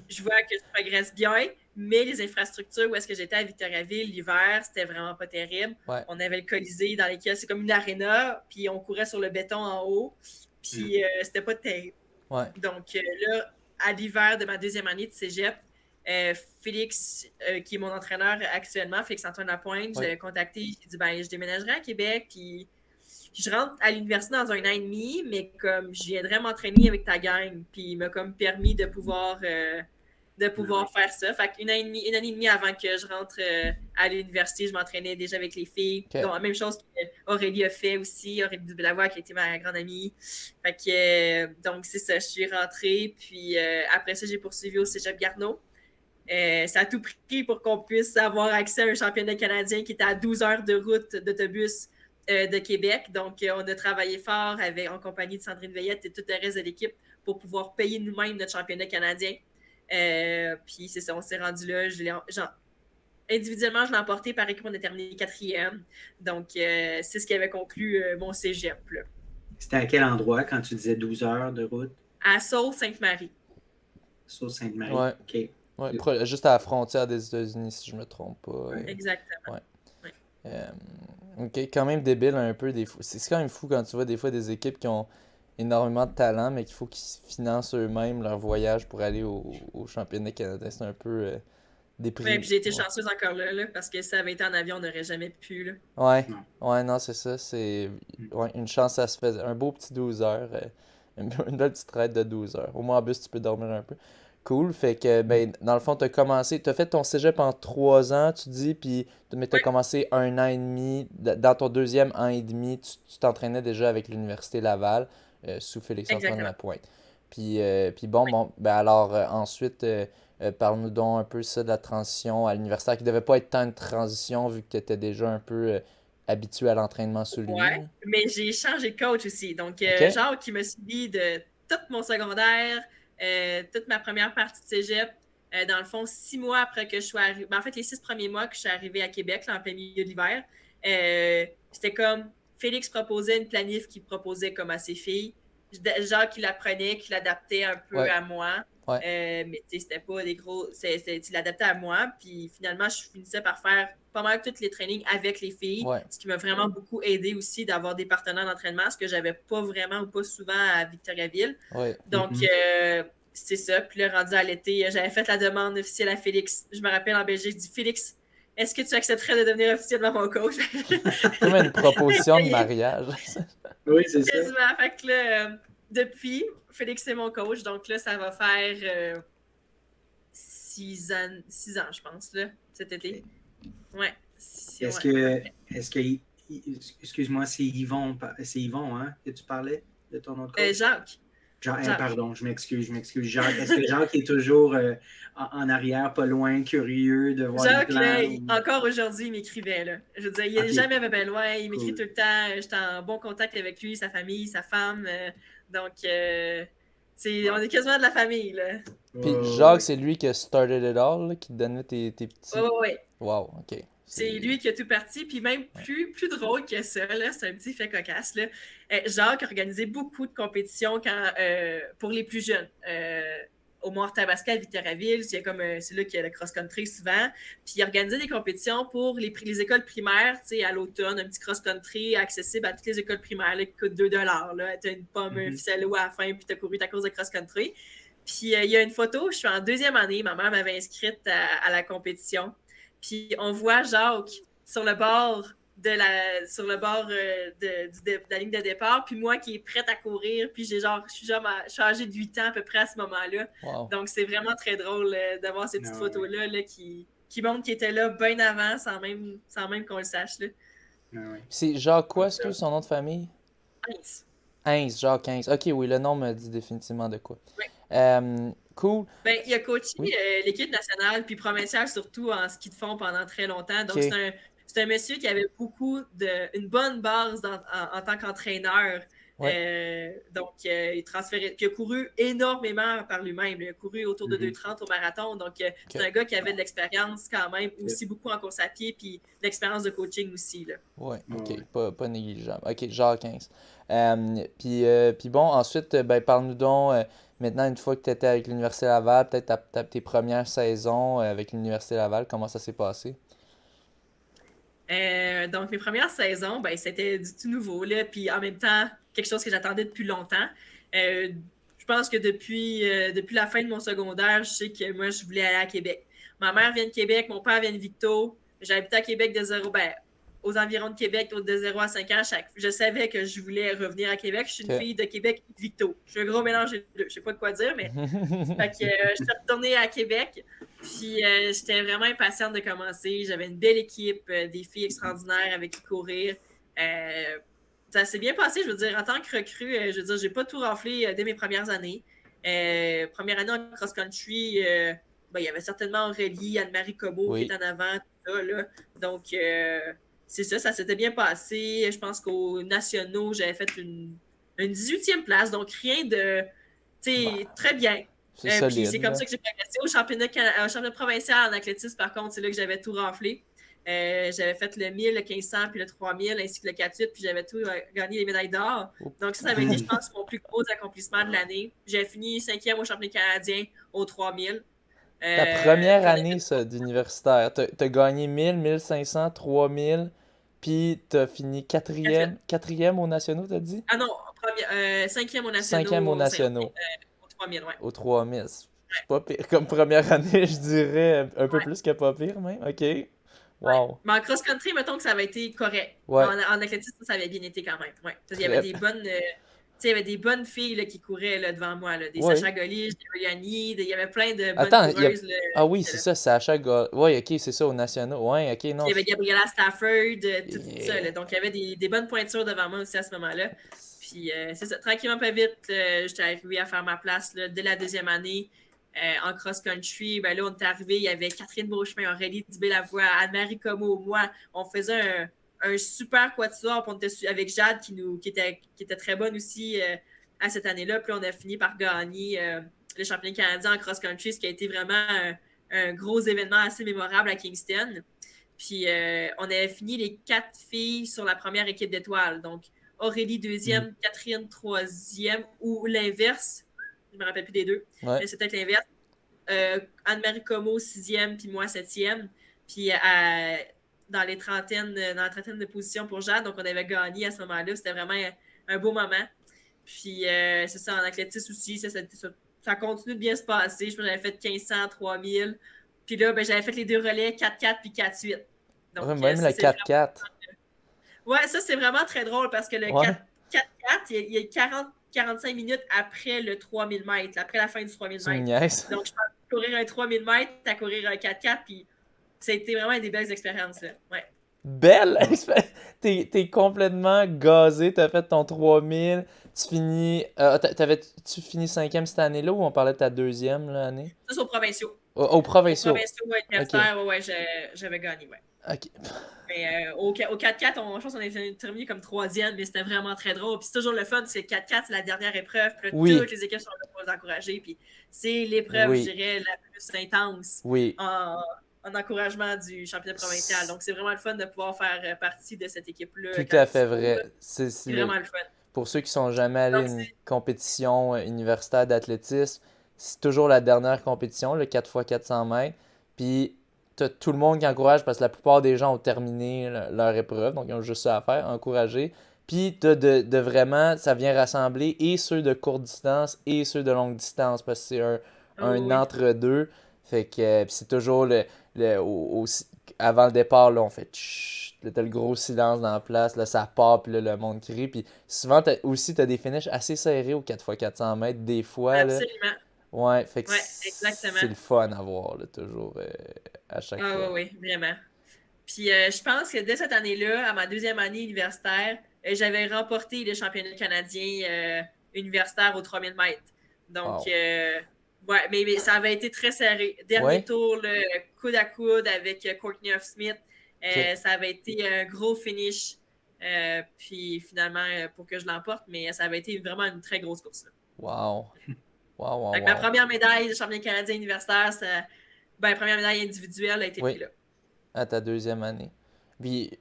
[SPEAKER 3] je vois que je progresse bien, mais les infrastructures où est-ce que j'étais à Victoriaville l'hiver, c'était vraiment pas terrible. Ouais. On avait le Colisée dans lequel c'est comme une aréna, puis on courait sur le béton en haut, puis c'était pas terrible. Ouais. Donc là, à l'hiver de ma 2e année de cégep, Félix, qui est mon entraîneur actuellement, Félix-Antoine Lapointe, je l'avais contacté, il dit ben, je déménagerai à Québec, puis je rentre à l'université dans 1 an et demi, mais comme je viendrais m'entraîner avec ta gang, puis il m'a comme permis de pouvoir faire ça. Fait qu'une année et demie avant que je rentre à l'université, je m'entraînais déjà avec les filles. Okay. Donc, la même chose qu'Aurélie a fait aussi, Aurélie Dubelavoie qui a été ma grande amie. Fait que, donc, c'est ça, je suis rentrée, puis après ça, j'ai poursuivi au Cégep Garneau. Ça a tout pris pour qu'on puisse avoir accès à un championnat canadien qui était à 12 heures de route d'autobus de Québec. Donc, on a travaillé fort en compagnie de Sandrine Veillette et tout le reste de l'équipe pour pouvoir payer nous-mêmes notre championnat canadien. Puis c'est ça, on s'est rendu là. Individuellement, je l'ai emporté. Par équipe, on a terminé 4e. Donc, c'est ce qui avait conclu mon cégep. Là.
[SPEAKER 4] C'était à quel endroit quand tu disais 12 heures de route?
[SPEAKER 3] À Sault-Sainte-Marie.
[SPEAKER 4] Sault-Sainte-Marie,
[SPEAKER 1] ouais.
[SPEAKER 4] OK.
[SPEAKER 1] Ouais, juste à la frontière des États-Unis, si je me trompe pas.
[SPEAKER 3] Exactement.
[SPEAKER 1] Ouais. Ok, quand même débile un peu des fois. C'est quand même fou quand tu vois des fois des équipes qui ont énormément de talent, mais qu'il faut qu'ils financent eux-mêmes leur voyage pour aller au championnat canadien. C'est un peu déprimant.
[SPEAKER 3] Ouais, puis j'ai été chanceuse encore là, parce que si ça avait été en avion, on n'aurait jamais pu. Là.
[SPEAKER 1] Ouais, non, c'est ça. C'est une chance, ça se fait. Un beau petit 12 heures. Une belle petite traite de 12 heures. Au moins en bus, tu peux dormir un peu. Cool. Fait que, ben, dans le fond, t'as fait ton cégep en 3 ans, tu dis, mais t'as commencé 1 an et demi. Dans ton 2e an et demi, tu t'entraînais déjà avec l'Université Laval, sous Félix-Antoine Lapointe. Puis bon, ben alors, ensuite, parle-nous donc un peu ça de la transition à l'universitaire, qui devait pas être tant une transition, vu que t'étais déjà un peu habitué à l'entraînement sous lui.
[SPEAKER 3] Ouais, mais j'ai changé de coach aussi. Donc, Jacques qui m'a suivi de tout mon secondaire, toute ma première partie de cégep. Dans le fond, 6 mois après que je sois arrivée, en fait, les 6 premiers mois que je suis arrivée à Québec, là, en plein milieu de l'hiver, c'était comme Félix proposait une planif qu'il proposait comme à ses filles. Jacques qui l'apprenait, qui l'adaptait un peu à moi. Mais c'était pas des gros. Tu l'adaptais à moi. Puis finalement, je finissais par faire pas mal tous les trainings avec les filles. Ce qui m'a vraiment beaucoup aidé aussi d'avoir des partenaires d'entraînement, ce que j'avais pas vraiment ou pas souvent à Victoriaville. Donc, c'est ça. Puis là, rendu à l'été, j'avais fait la demande officielle à Félix. Je me rappelle en Belgique, je dis Félix, est-ce que tu accepterais de devenir officiellement mon coach?
[SPEAKER 1] Comme une proposition de mariage.
[SPEAKER 4] Oui, c'est ça.
[SPEAKER 3] Fait que là, depuis, Félix est mon coach, donc là, ça va faire 6 ans, je pense, là, cet été. Ouais.
[SPEAKER 4] Est-ce que excuse-moi, c'est Yvon, hein, que tu parlais de ton autre coach?
[SPEAKER 3] Jacques.
[SPEAKER 4] Pardon, je m'excuse. Jacques, est-ce que Jacques est toujours en arrière, pas loin, curieux de voir
[SPEAKER 3] Jacques,
[SPEAKER 4] le plan?
[SPEAKER 3] là, encore aujourd'hui, il m'écrivait. Là. Je veux dire, il n'est jamais pas loin. Il m'écrit tout le temps. J'étais en bon contact avec lui, sa famille, sa femme. Donc, on est quasiment de la famille. Là.
[SPEAKER 1] Puis Jacques, c'est lui qui a started it all, là, qui te donnait tes petits...
[SPEAKER 3] Oui.
[SPEAKER 1] Wow, OK.
[SPEAKER 3] C'est lui qui a tout parti, puis même plus drôle que ça, là, c'est un petit fait cocasse. Là. Jacques a organisé beaucoup de compétitions pour les plus jeunes. Au Mont-Tabasca à Victoriaville, c'est là qu'il y a le cross-country souvent. Puis il organisait des compétitions pour les écoles primaires, à l'automne, un petit cross-country accessible à toutes les écoles primaires là, qui coûte 2 $. Tu as une pomme, un ficello à la fin, puis tu as couru ta course de cross-country. Puis il y a une photo, je suis en 2e année, ma mère m'avait inscrite à la compétition. Puis on voit Jacques sur le bord de la ligne de départ, puis moi qui est prête à courir, puis je suis âgée de 8 ans à peu près à ce moment-là.
[SPEAKER 1] Wow.
[SPEAKER 3] Donc c'est vraiment très drôle d'avoir ces petites photos-là là, qui montrent qu'il était là bien avant sans même qu'on le sache. Là.
[SPEAKER 1] C'est Jacques quoi, est-ce que son nom de famille? Heinz, Jacques Heinz. Ok, oui, le nom me dit définitivement de quoi.
[SPEAKER 3] Oui.
[SPEAKER 1] Cool.
[SPEAKER 3] Ben, il a coaché l'équipe nationale, puis provinciale surtout en ski de fond pendant très longtemps. Donc, c'est un monsieur qui avait une bonne base en tant qu'entraîneur. Donc, il a couru énormément par lui-même. Il a couru autour de 2,30 au marathon. Donc, c'est un gars qui avait de l'expérience quand même, aussi beaucoup en course à pied, puis de l'expérience de coaching aussi.
[SPEAKER 1] Oui, ok, pas négligeable. Ok, Jacques 15. Puis bon, ensuite, parle-nous donc, maintenant, une fois que tu étais avec l'Université Laval, peut-être tes premières saisons avec l'Université Laval, comment ça s'est passé?
[SPEAKER 3] Donc, mes premières saisons, c'était du tout nouveau, là, puis en même temps, quelque chose que j'attendais depuis longtemps. Je pense que depuis la fin de mon secondaire, je sais que moi, je voulais aller à Québec. Ma mère vient de Québec, mon père vient de Victo. J'ai habité à Québec aux environs de Québec, de 0 à 5 ans. Je savais que je voulais revenir à Québec. Je suis une fille de Québec et de Victo. Je suis un gros mélange des deux. Je sais pas de quoi dire, mais fait que, je suis retournée à Québec. Puis j'étais vraiment impatiente de commencer. J'avais une belle équipe, des filles extraordinaires avec qui courir. Ça s'est bien passé, je veux dire, en tant que recrue, je veux dire, j'ai pas tout raflé dès mes premières années. Première année en cross-country, il y avait certainement Aurélie, Anne-Marie Comeau qui est en avant, tout ça, là. Donc, c'est ça, ça s'était bien passé. Je pense qu'aux nationaux, j'avais fait une 18e place, donc rien de, tu sais, très bien.
[SPEAKER 1] C'est
[SPEAKER 3] Puis
[SPEAKER 1] solide.
[SPEAKER 3] c'est comme ça que j'ai progressé. Au championnat provincial en athlétisme, par contre, c'est là que j'avais tout raflé. J'avais fait le 1000, le 1500, puis le 3000, ainsi que le 4-8, puis j'avais tout gagné les médailles d'or. Donc ça avait été, je pense, mon plus gros accomplissement de l'année. J'ai fini 5e au championnat canadien au 3000.
[SPEAKER 1] Ta première année, ça, d'universitaire. T'as gagné 1000, 1500, 3000, puis t'as fini quatrième aux nationaux, t'as dit?
[SPEAKER 3] Ah non, 5e aux nationaux.
[SPEAKER 1] 5e aux nationaux.
[SPEAKER 3] Au 3000, ouais.
[SPEAKER 1] Au 3000. C'est pas pire comme première année, je dirais. Un peu plus que pas pire, même. OK. Wow.
[SPEAKER 3] Ouais. Mais en cross-country, mettons que ça avait été correct.
[SPEAKER 1] Ouais.
[SPEAKER 3] En athlétisme, ça avait bien été quand même. Ouais. Il y avait des bonnes... il y avait des bonnes filles là, qui couraient là, devant moi. Là. Des Sacha Golich, des Yanni, il y avait plein de bonnes coureuses.
[SPEAKER 1] Ah oui, c'est ça, Sacha Golich. Oui, ok, c'est ça, aux nationaux. Oui, ok, non.
[SPEAKER 3] Il y avait Gabriella Stafford, tout ça. Là. Donc, il y avait des bonnes pointures devant moi aussi à ce moment-là. Puis, c'est ça, tranquillement, pas vite, j'étais arrivée à faire ma place là, dès la deuxième année. En cross-country, ben là, on est arrivé, il y avait Catherine Beauchemin, Aurélie Dubé-Lavoie, Anne-Marie Comeau, moi. On faisait un super quatuor, puis on était avec Jade qui était très bonne aussi à cette année-là. Puis on a fini par gagner le championnat canadien en cross-country, ce qui a été vraiment un gros événement assez mémorable à Kingston. Puis on avait fini les 4 filles sur la première équipe d'étoiles. Donc Aurélie deuxième, Catherine troisième, ou l'inverse. Je me rappelle plus des deux.
[SPEAKER 1] Ouais.
[SPEAKER 3] Mais c'était l'inverse. Anne-Marie Comeau, 6e, puis moi, 7e. Puis dans la trentaine de positions pour Jade. Donc, on avait gagné à ce moment-là. C'était vraiment un beau moment. Puis, c'est ça, en athlétisme aussi, ça continue de bien se passer. Je pense que j'avais fait 1500, 3000. Puis là, ben, j'avais fait les 2 relais, 4-4 puis 4-8.
[SPEAKER 1] Donc, même le 4-4.
[SPEAKER 3] Ouais, ça, c'est vraiment très drôle parce que le 4-4, il y a 45 minutes après le 3000 mètres, après la fin du 3000 mètres. Donc, je pense courir un 3000 mètres, à courir un 4-4, puis ça a été vraiment des belles expériences. Là. Ouais.
[SPEAKER 1] Belle expérience! T'es complètement gazé, t'as fait ton 3000, tu finis... tu finis 5e cette année-là ou on parlait de ta deuxième là, année?
[SPEAKER 3] Ça, c'est aux provinciaux.
[SPEAKER 1] Aux provinciaux.
[SPEAKER 3] Aux provinciaux, universitaires, ouais, j'avais gagné, ouais.
[SPEAKER 1] OK.
[SPEAKER 3] Mais au 4-4, je pense qu'on a terminé comme 3e, mais c'était vraiment très drôle. Puis c'est toujours le fun, parce que 4-4, c'est la dernière épreuve. Puis là, toutes les équipes sont là pour nous encourager. Puis c'est l'épreuve, je dirais, la plus intense en encouragement du championnat provincial. Donc c'est vraiment le fun de pouvoir faire partie de cette équipe-là.
[SPEAKER 1] Tout à fait vrai.
[SPEAKER 3] C'est vraiment le fun.
[SPEAKER 1] Pour ceux qui sont jamais allés à une compétition universitaire d'athlétisme, c'est toujours la dernière compétition, le 4x400 mètres. Puis t'as tout le monde qui encourage parce que la plupart des gens ont terminé leur épreuve, donc ils ont juste ça à faire, encourager. Puis t'as de vraiment, ça vient rassembler et ceux de courte distance et ceux de longue distance parce que c'est un entre-deux. Fait que c'est toujours avant le départ, là, on fait chut, là, t'as le gros silence dans la place, là, ça part, puis là, le monde crie. Puis souvent, t'as des finishes assez serrés au 4x400 mètres, des fois.
[SPEAKER 3] Absolument.
[SPEAKER 1] Ouais, fait que
[SPEAKER 3] exactement.
[SPEAKER 1] C'est le fun à voir, là, toujours, à chaque fois.
[SPEAKER 3] Oui, vraiment. Puis je pense que dès cette année-là, à ma deuxième année universitaire, j'avais remporté le championnat canadien universitaire aux 3000 mètres. Donc, mais ça avait été très serré. Dernier tour, le coude à coude avec Courtney Huff-Smith. Ça avait été un gros finish. Puis finalement, pour que je l'emporte, mais ça avait été vraiment une très grosse course. Là.
[SPEAKER 1] Wow.
[SPEAKER 3] Ma première médaille de championnat canadien universitaire, première médaille individuelle a été prise là.
[SPEAKER 1] À ta deuxième année. Puis,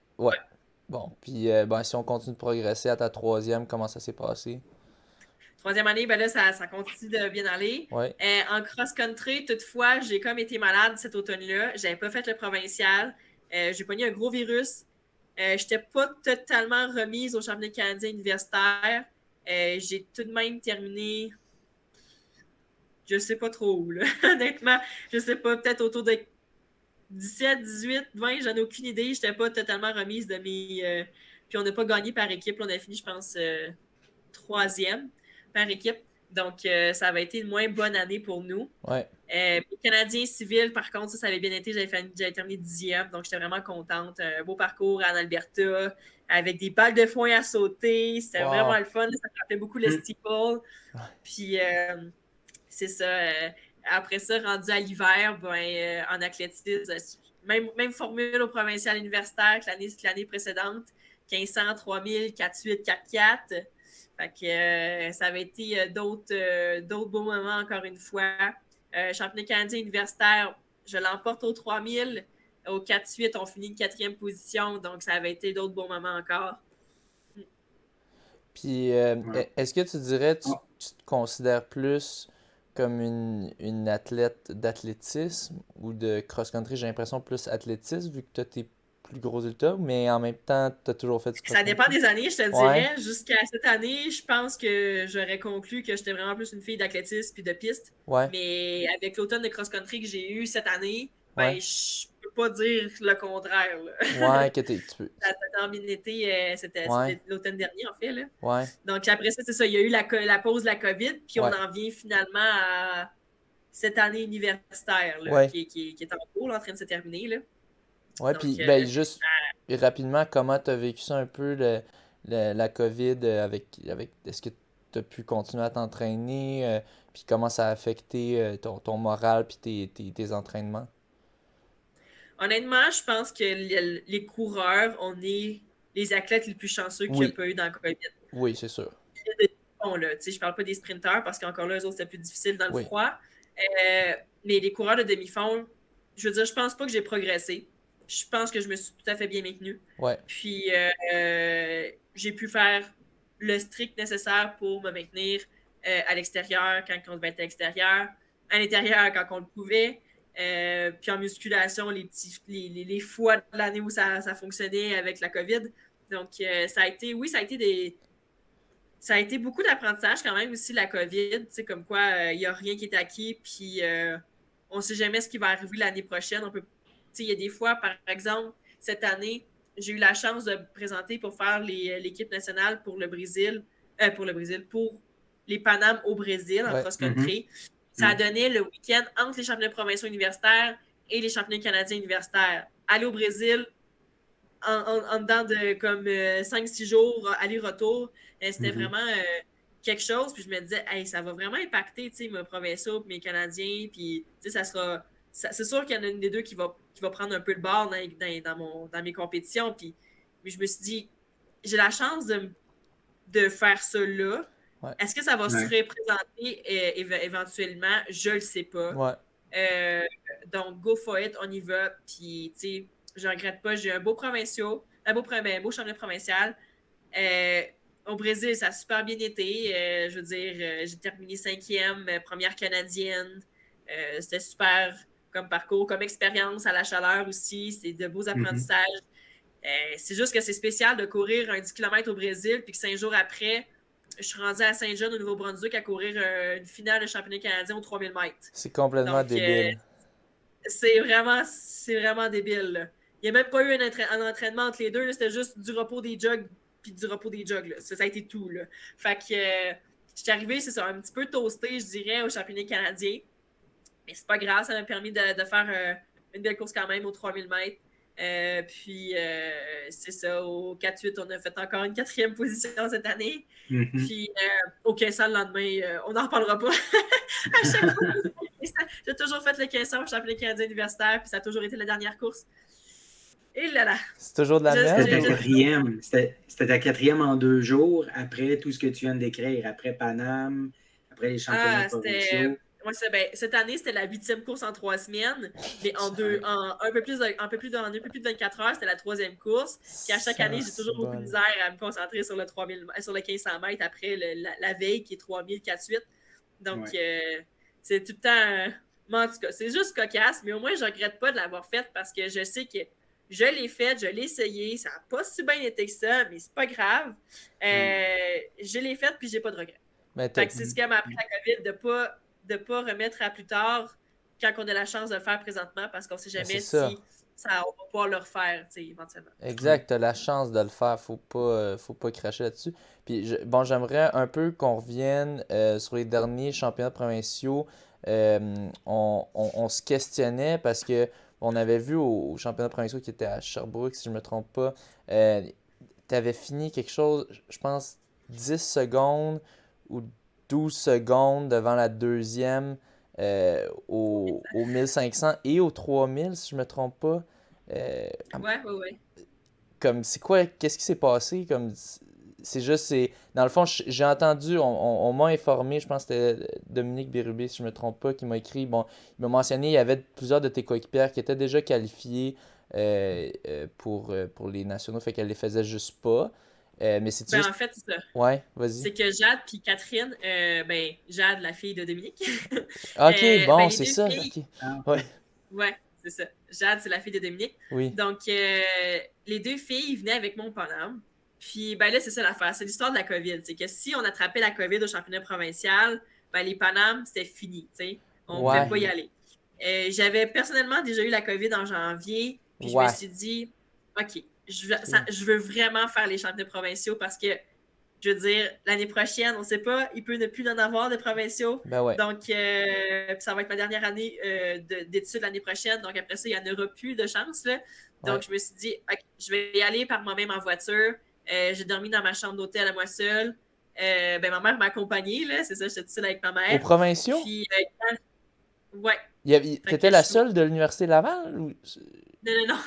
[SPEAKER 1] Bon, puis si on continue de progresser à ta troisième, comment ça s'est passé?
[SPEAKER 3] Troisième année, ben là, ça continue de bien aller. En cross-country, toutefois, j'ai comme été malade cet automne-là. J'avais pas fait le provincial. J'ai pogné un gros virus. J'étais pas totalement remise au championnat canadien universitaire. J'ai tout de même terminé... Je sais pas trop où, là. Honnêtement, je sais pas, peut-être autour de 17, 18, 20, j'en ai aucune idée. J'étais pas totalement remise de mes... Puis on n'a pas gagné par équipe. On a fini, je pense, 3e par équipe. Donc, ça avait été une moins bonne année pour nous. Canadien civil, par contre, ça avait bien été. J'avais terminé 10e, donc j'étais vraiment contente. Un beau parcours en Alberta, avec des balles de foin à sauter. C'était vraiment le fun. Ça me rappelait beaucoup le steeple. Puis, c'est ça. après ça, rendu à l'hiver, en athlétisme, même formule au provincial universitaire que l'année précédente, 1500, 3000, 4-8, 4-4. Fait que ça avait été d'autres beaux moments encore une fois. Championnat canadien universitaire, je l'emporte au 3000. Au 4-8, on finit une 4e position, donc ça avait été d'autres bons moments encore.
[SPEAKER 1] Puis, est-ce que tu dirais tu te considères plus comme une athlète d'athlétisme ou de cross-country? J'ai l'impression plus athlétisme vu que tu as tes plus gros résultats, mais en même temps, tu as toujours fait du cross-country.
[SPEAKER 3] Ça dépend des années, je te dirais. Jusqu'à cette année, je pense que j'aurais conclu que j'étais vraiment plus une fille d'athlétisme puis de piste.
[SPEAKER 1] Ouais.
[SPEAKER 3] Mais avec l'automne de cross-country que j'ai eu cette année, je peux pas dire le contraire. Là.
[SPEAKER 1] Ouais, que tu peux.
[SPEAKER 3] Ça a terminé l'été, c'était l'automne dernier, en fait. Là.
[SPEAKER 1] Ouais.
[SPEAKER 3] Donc après ça, c'est ça. Il y a eu la pause de la COVID, puis on en vient finalement à cette année universitaire là, qui est en cours, là, en train de se terminer. Là.
[SPEAKER 1] Ouais, puis juste rapidement, comment tu as vécu ça un peu, la COVID, avec est-ce que tu as pu continuer à t'entraîner, puis comment ça a affecté ton moral puis tes entraînements?
[SPEAKER 3] Honnêtement, je pense que les coureurs, on est les athlètes les plus chanceux qu'il n'y a pas eu dans la COVID.
[SPEAKER 1] Oui, c'est sûr.
[SPEAKER 3] Bon, là, je parle pas des sprinteurs parce qu'encore là, eux autres, c'était plus difficile dans le froid. Mais les coureurs de demi-fond, je veux dire, je pense pas que j'ai progressé. Je pense que je me suis tout à fait bien maintenue.
[SPEAKER 1] Ouais.
[SPEAKER 3] Puis, j'ai pu faire le strict nécessaire pour me maintenir à l'extérieur quand on devait être à l'extérieur, à l'intérieur quand on le pouvait. Puis en musculation, les fois de l'année où ça fonctionnait avec la COVID. Donc, ça a été beaucoup d'apprentissage quand même aussi, la COVID. Tu sais, comme quoi, il n'y a rien qui est acquis, puis on ne sait jamais ce qui va arriver l'année prochaine. Il y a des fois, par exemple, cette année, j'ai eu la chance de me présenter pour faire l'équipe nationale pour le Brésil, pour les Panames au Brésil en cross-country. Ça a donné le week-end entre les championnats provinciaux universitaires et les championnats canadiens universitaires. Aller au Brésil en dedans de comme 5-6 jours, aller-retour, c'était vraiment quelque chose. Puis je me disais, hey, ça va vraiment impacter mes provinciaux et mes Canadiens. Puis ça sera. C'est sûr qu'il y en a une des deux qui va prendre un peu le bord dans mes compétitions. Puis je me suis dit, j'ai la chance de faire ça là.
[SPEAKER 1] Ouais.
[SPEAKER 3] Est-ce que ça va se représenter éventuellement? Je le sais pas.
[SPEAKER 1] Ouais.
[SPEAKER 3] Donc, go for it, on y va. Puis, tu sais, je regrette pas. J'ai eu un beau championnat provincial. Au Brésil, ça a super bien été. Je veux dire, j'ai terminé 5e, première canadienne. C'était super comme parcours, comme expérience à la chaleur aussi. C'est de beaux apprentissages. C'est juste que c'est spécial de courir un 10 km au Brésil, puis que 5 jours après, je suis rendue à Saint-John, au Nouveau-Brunswick, à courir une finale de championnat canadien aux 3000 mètres.
[SPEAKER 1] C'est complètement débile.
[SPEAKER 3] C'est vraiment débile. Là. Il n'y a même pas eu un entraînement entre les deux. C'était juste du repos des jogs puis du repos des jogs. Là. Ça a été tout. Là. Fait que je suis arrivée, c'est ça, un petit peu toasté, je dirais, au championnat canadien. Mais c'est pas grave, ça m'a permis de faire une belle course quand même aux 3000 mètres. Puis, c'est ça, au 4-8, on a fait encore une 4e position cette année. Puis, au 1500 le lendemain, on n'en reparlera pas. À chaque fois, j'ai toujours fait le 1500 au championnat canadien universitaire, puis ça a toujours été la dernière course. Et là là.
[SPEAKER 1] C'est toujours de la merde.
[SPEAKER 4] C'était ta 4e en 2 jours, après tout ce que tu viens de décrire, après Paname, après les championnats provinciaux.
[SPEAKER 3] Cette année, c'était la 8e course en 3 semaines, mais en un peu plus de 24 heures, c'était la 3e course. Puis à chaque année, j'ai toujours beaucoup de misère à me concentrer sur le 1500 mètres après la veille qui est 3000, 4-8. Donc, c'est tout le temps. En tout cas, c'est juste cocasse, mais au moins, je ne regrette pas de l'avoir faite parce que je sais que je l'ai faite, je l'ai essayé. Ça n'a pas si bien été que ça, mais c'est pas grave. Je l'ai faite, puis j'ai pas de regrets. Fait que c'est ce qui m'a appris la COVID, de pas remettre à plus tard quand on a la chance de le faire présentement parce qu'on ne sait jamais si on va pouvoir le refaire éventuellement.
[SPEAKER 1] Exact, tu as la chance de le faire, faut pas cracher là-dessus. Puis j'aimerais un peu qu'on revienne sur les derniers championnats provinciaux. On se questionnait parce que on avait vu au championnat provinciaux qui était à Sherbrooke, si je ne me trompe pas, tu avais fini quelque chose, je pense, 10 secondes ou 12 secondes devant la deuxième au 1500 et au 3000, si je me trompe pas.
[SPEAKER 3] Ouais.
[SPEAKER 1] Comme, qu'est-ce qui s'est passé? Comme, c'est juste, dans le fond, j'ai entendu, on m'a informé, je pense que c'était Dominique Bérubé, si je me trompe pas, qui m'a écrit, bon, il m'a mentionné, il y avait plusieurs de tes coéquipières qui étaient déjà qualifiées pour les nationaux, fait qu'elle les faisait juste pas. Mais c'est juste...
[SPEAKER 3] En fait, c'est ça.
[SPEAKER 1] Ouais, vas-y.
[SPEAKER 3] C'est que Jade puis Catherine, Jade, la fille de Dominique.
[SPEAKER 1] Ok, bon, c'est
[SPEAKER 3] les deux
[SPEAKER 1] ça.
[SPEAKER 3] filles,
[SPEAKER 1] Ok. Ouais.
[SPEAKER 3] Ouais, c'est ça. Jade, c'est la fille de Dominique.
[SPEAKER 1] Oui.
[SPEAKER 3] Donc, les deux filles venaient avec mon Paname. Puis, là, c'est ça l'affaire. C'est l'histoire de la COVID. C'est que si on attrapait la COVID au championnat provincial, les Panames, c'était fini. T'sais. On ne pouvait pas y aller. J'avais personnellement déjà eu la COVID en janvier. Puis, je me suis dit, OK, je veux vraiment faire les championnats provinciaux parce que je veux dire, l'année prochaine, on ne sait pas, il peut ne plus en avoir de provinciaux. Donc, ça va être ma dernière année d'études l'année prochaine. Donc, après ça, il n'y en aura plus de chance. Là. Donc, je me suis dit, OK, je vais y aller par moi-même en voiture. J'ai dormi dans ma chambre d'hôtel à moi seule. Ma mère m'a accompagnée, là. C'est ça, j'étais toute seule avec ma mère.
[SPEAKER 1] Aux provinciaux?
[SPEAKER 3] Puis, ouais.
[SPEAKER 1] T'étais la seule de l'Université Laval? Ou...
[SPEAKER 3] Non.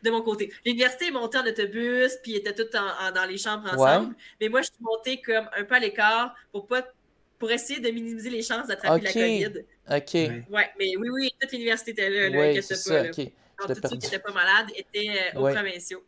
[SPEAKER 3] De mon côté. L'université est montée en autobus, puis était toutes dans les chambres ensemble. Mais moi, je suis montée comme un peu à l'écart pour essayer de minimiser les chances d'attraper la COVID.
[SPEAKER 1] OK.
[SPEAKER 3] Ouais, mais oui, toute l'université était là,
[SPEAKER 1] oui, c'est ça,
[SPEAKER 3] pas.
[SPEAKER 1] OK.
[SPEAKER 3] Donc, tous ceux qui n'étaient pas malades étaient aux provinciaux.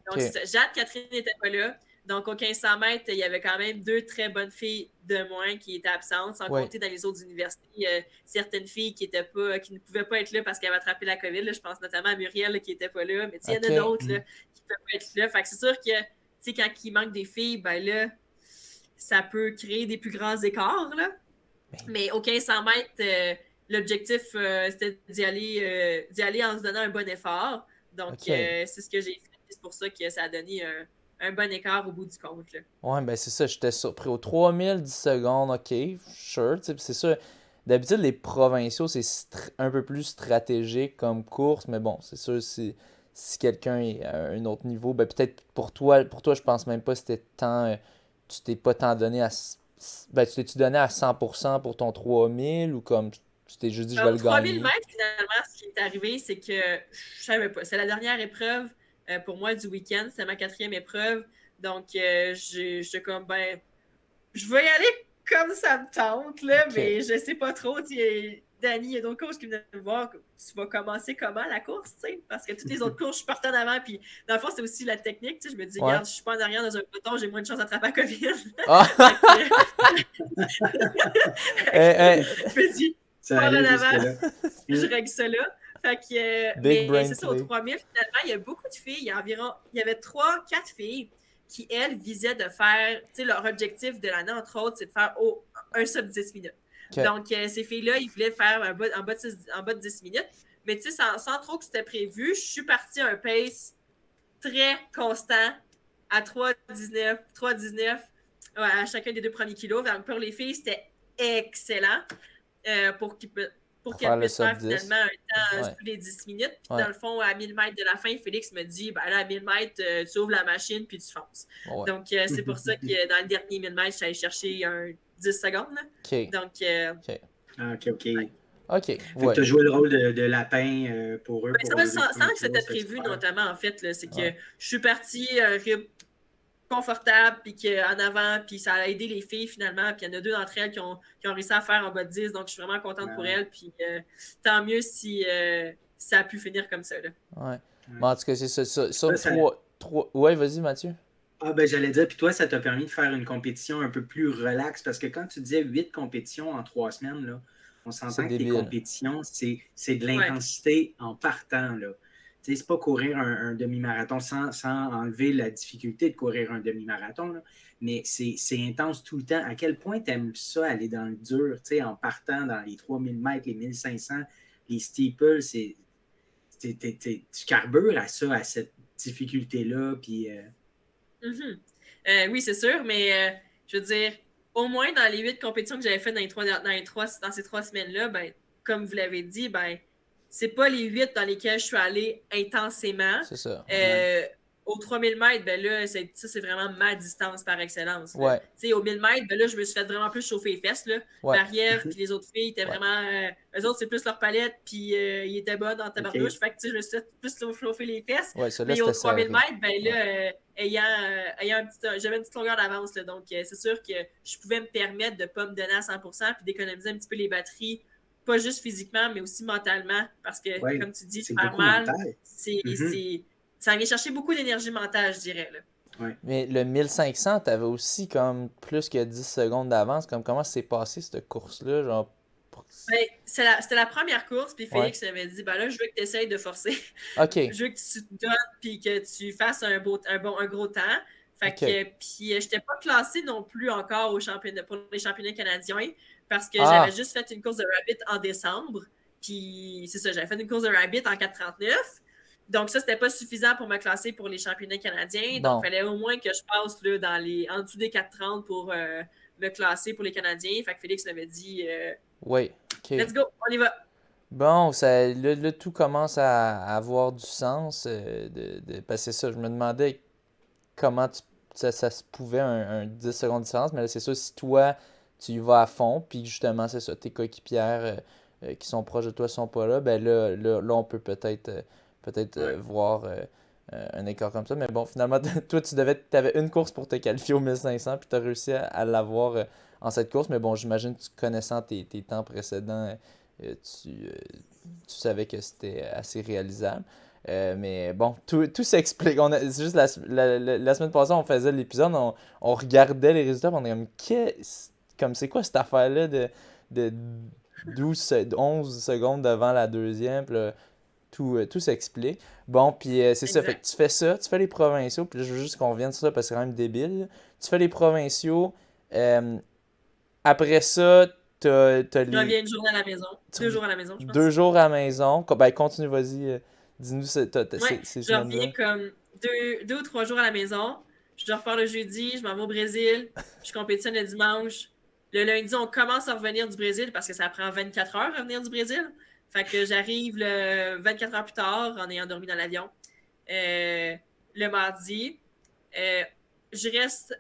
[SPEAKER 3] Donc, c'est ça. Jade, Catherine n'était pas là. Donc, au 1500 mètres, il y avait quand même 2 très bonnes filles de moins qui étaient absentes, sans compter dans les autres universités, certaines filles qui ne pouvaient pas être là parce qu'elles avaient attrapé la COVID. Là. Je pense notamment à Muriel là, qui n'était pas là. Mais il y en a d'autres qui ne peuvent pas être là. Fait que c'est sûr que quand il manque des filles, là, ça peut créer des plus grands écarts. Là. Mais au 1500 mètres, l'objectif, c'était d'y aller en se donnant un bon effort. Donc, c'est ce que j'ai fait. C'est pour ça que ça a donné un bon écart au bout du compte. Là.
[SPEAKER 1] Ouais, ben c'est ça. J'étais surpris. Au 3000, 10 secondes, OK, sure. C'est ça. D'habitude, les provinciaux, c'est un peu plus stratégique comme course. Mais bon, c'est sûr, si quelqu'un est à un autre niveau, ben peut-être pour toi, je pense même pas que c'était tant... tu t'es pas tant donné à... Ben, tu t'es-tu donné à 100% pour ton 3000 ou comme tu t'es juste dit je vais le gagner?
[SPEAKER 3] 3000 mètres, finalement, ce qui est arrivé, c'est que je savais pas. C'est la dernière épreuve pour moi du week-end. C'est ma 4e épreuve. Donc, j'étais comme, je vais y aller comme ça me tente, là, mais je sais pas trop. Danny, il y a d'autres coachs qui venaient me voir. Tu vas commencer comment la course, tu sais? Parce que toutes les autres courses, je partais en avant. Puis, dans le fond, c'est aussi la technique. Tu sais, je me dis, regarde, je suis pas en arrière dans un peloton, j'ai moins de chance d'attraper la COVID. Je me dis, pas en avant, je règle ça là. Fait que, mais c'est ça, au 3000, finalement, il y a beaucoup de filles. Il y avait 3-4 filles qui, elles, visaient de faire, tu sais, leur objectif de l'année, entre autres, c'est de faire un sub 10 minutes. Donc, ces filles-là, ils voulaient faire en bas de 10 minutes. Mais tu sais, sans trop que c'était prévu, je suis partie à un pace très constant à 3,19 à chacun des 2 premiers kilos. Donc, pour les filles, c'était excellent pour qu'elles puissent faire finalement un temps sous les 10 minutes. Puis dans le fond, à 1000 mètres de la fin, Félix me dit, là, à 1000 mètres, tu ouvres la machine puis tu fonces. Donc, c'est pour ça que dans le dernier 1000 mètres, je suis allée chercher un 10 secondes. Là. Donc,
[SPEAKER 4] OK. Fait que tu as joué le rôle de lapin pour eux.
[SPEAKER 3] Sans que c'était prévu, notamment, en fait, c'est que je suis partie confortable, puis qu'en avant, puis ça a aidé les filles finalement, puis il y en a 2 d'entre elles qui ont réussi à faire en bas de 10, donc je suis vraiment contente pour elles, puis tant mieux si ça a pu finir comme ça. Là.
[SPEAKER 1] Ouais. Mais en tout cas, c'est ça. Ouais, vas-y, Mathieu.
[SPEAKER 4] J'allais dire, puis toi, ça t'a permis de faire une compétition un peu plus relaxe, parce que quand tu disais 8 compétitions en 3 semaines, là, on s'entend que les compétitions, c'est de l'intensité en partant, là. Tu sais, c'est pas courir un demi-marathon sans enlever la difficulté de courir un demi-marathon, là. Mais c'est intense tout le temps. À quel point tu aimes ça, aller dans le dur, tu sais, en partant dans les 3000 mètres, les 1500, les steeples, tu carbures à ça, à cette difficulté-là, puis...
[SPEAKER 3] oui, c'est sûr, mais je veux dire, au moins dans les 8 compétitions que j'avais faites dans ces 3 semaines-là, comme vous l'avez dit, c'est pas les 8 dans lesquels je suis allée intensément.
[SPEAKER 1] C'est ça.
[SPEAKER 3] au 3000 mètres, ben là, ça, c'est vraiment ma distance par excellence.
[SPEAKER 1] Ouais.
[SPEAKER 3] Tu sais, au 1000 mètres, ben là, je me suis fait vraiment plus chauffer les fesses. Là.
[SPEAKER 1] Ouais.
[SPEAKER 3] Marie-Ève, puis les autres filles étaient vraiment. Eux autres, c'est plus leur palette, puis ils étaient bonnes dans tabarnouche. Fait que, tu sais, je me suis fait plus chauffer les fesses.
[SPEAKER 1] Ouais, ça, là,
[SPEAKER 3] Mais au
[SPEAKER 1] c'était
[SPEAKER 3] 3000
[SPEAKER 1] serré.
[SPEAKER 3] mètres, ben là, j'avais une petite longueur d'avance. Là, donc, c'est sûr que je pouvais me permettre de ne pas me donner à 100% puis d'économiser un petit peu les batteries, pas juste physiquement, mais aussi mentalement. Parce que, comme tu dis, faire mal, ça vient chercher beaucoup d'énergie mentale, je dirais. Là.
[SPEAKER 1] Ouais. Mais le 1500, t'avais aussi comme plus que 10 secondes d'avance. Comment s'est passé cette course-là? Genre...
[SPEAKER 3] Ben, c'était la première course, puis Félix m'avait dit ben là, je veux que tu essayes de forcer.
[SPEAKER 1] OK.
[SPEAKER 3] Je veux que tu te donnes, puis que tu fasses un gros temps. Fait que, puis je n'étais pas classée non plus encore pour les championnats canadiens, parce que j'avais juste fait une course de Rabbit en décembre. Puis c'est ça, j'avais fait une course de Rabbit en 4,39. Donc ça, c'était pas suffisant pour me classer pour les championnats canadiens. Donc, il fallait au moins que je passe là, en dessous des 4,30 pour me classer pour les Canadiens. Fait que Félix m'avait dit
[SPEAKER 1] oui, OK.
[SPEAKER 3] Let's go, on y va.
[SPEAKER 1] Bon, là, tout commence à avoir du sens. Parce que c'est ça, je me demandais comment ça se pouvait un 10 secondes de différence. Mais là, c'est ça, si toi, tu y vas à fond, puis justement, c'est ça, tes coéquipières qui sont proches de toi sont pas là, ben là on peut peut-être voir un écart comme ça. Mais bon, finalement, toi, tu avais une course pour te qualifier au 1500, puis tu as réussi à l'avoir en cette course. Mais bon, j'imagine que connaissant tes temps précédents, tu savais que c'était assez réalisable. Mais bon, tout s'explique. C'est juste la semaine passée, on faisait l'épisode, on regardait les résultats, on est comme c'est quoi cette affaire-là de 11 secondes devant la deuxième, puis là, tout s'explique. Bon, puis c'est ça, fait que tu fais ça, tu fais les provinciaux, puis là, je veux juste qu'on revienne sur ça parce que c'est quand même débile. Tu fais les provinciaux, après ça, t'as les...
[SPEAKER 3] Je reviens une journée à la maison. 2 jours à la maison, je pense.
[SPEAKER 1] 2 jours à la maison. Ben, continue, vas-y. Dis-nous ces
[SPEAKER 3] je reviens comme 2 ou 3 jours à la maison. Je dois repars le jeudi, je m'en vais au Brésil. Je compétitionne le dimanche. Le lundi, on commence à revenir du Brésil parce que ça prend 24 heures à revenir du Brésil. Fait que j'arrive 24 heures plus tard en ayant dormi dans l'avion. Le mardi, je reste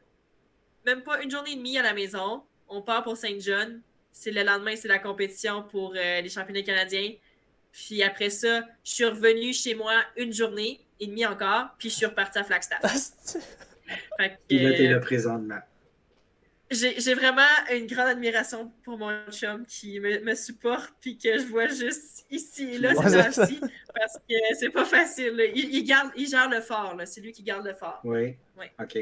[SPEAKER 3] même pas une journée et demie à la maison. On part pour Saint-John. Le lendemain, c'est la compétition pour les championnats canadiens. Puis après ça, je suis revenue chez moi une journée et demie encore, puis je suis repartie à Flagstaff.
[SPEAKER 4] Puis là, t'es là présentement.
[SPEAKER 3] J'ai vraiment une grande admiration pour mon chum qui me supporte, puis que je vois juste ici et là, c'est parce que c'est pas facile. Là. Il gère le fort, là. C'est lui qui garde le fort.
[SPEAKER 4] Oui. OK.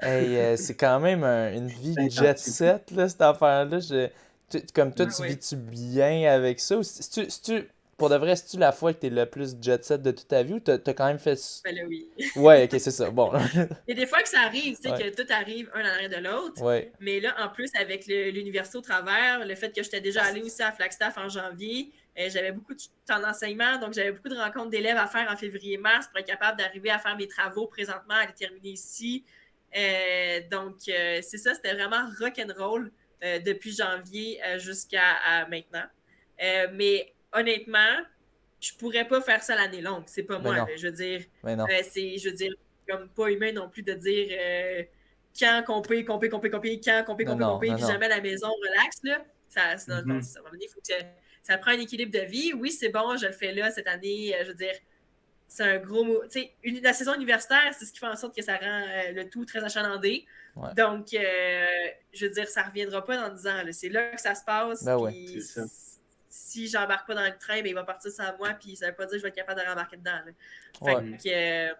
[SPEAKER 1] Hey, c'est quand même une vie jet set, là, cette affaire-là. Comme toi, tu vis-tu bien avec ça? Ou pour de vrai, c'est-tu la fois que t'es le plus jet set de toute ta vie ou t'as quand même fait...
[SPEAKER 3] Ben là, oui.
[SPEAKER 1] Ouais, ok, c'est ça. Bon.
[SPEAKER 3] Il y a des fois que ça arrive, tu sais, que tout arrive un en arrière de l'autre.
[SPEAKER 1] Ouais.
[SPEAKER 3] Mais là, en plus, avec l'université au travers, le fait que j'étais déjà allée aussi à Flagstaff en janvier, j'avais beaucoup de temps d'enseignement, donc j'avais beaucoup de rencontres d'élèves à faire en février-mars pour être capable d'arriver à faire mes travaux présentement, à les terminer ici. Donc, c'est ça, c'était vraiment rock'n'roll depuis janvier jusqu'à maintenant. Mais honnêtement, je pourrais pas faire ça l'année longue. C'est pas moi. Là, je veux dire, comme pas humain non plus de dire quand compé, puis jamais à la maison, relax. Là. Ça prend un équilibre de vie. Oui, c'est bon, je le fais là cette année. Je veux dire, c'est un gros mot. Tu sais, la saison universitaire, c'est ce qui fait en sorte que ça rend le tout très achalandé. Ouais. Donc, je veux dire, ça ne reviendra pas dans 10 ans. Là. C'est là que ça se passe.
[SPEAKER 1] Ben ouais,
[SPEAKER 3] c'est ça. Si j'embarque pas dans le train, ben, il va partir sans moi, puis ça veut pas dire que je vais être capable de rembarquer dedans. Là. Fait que,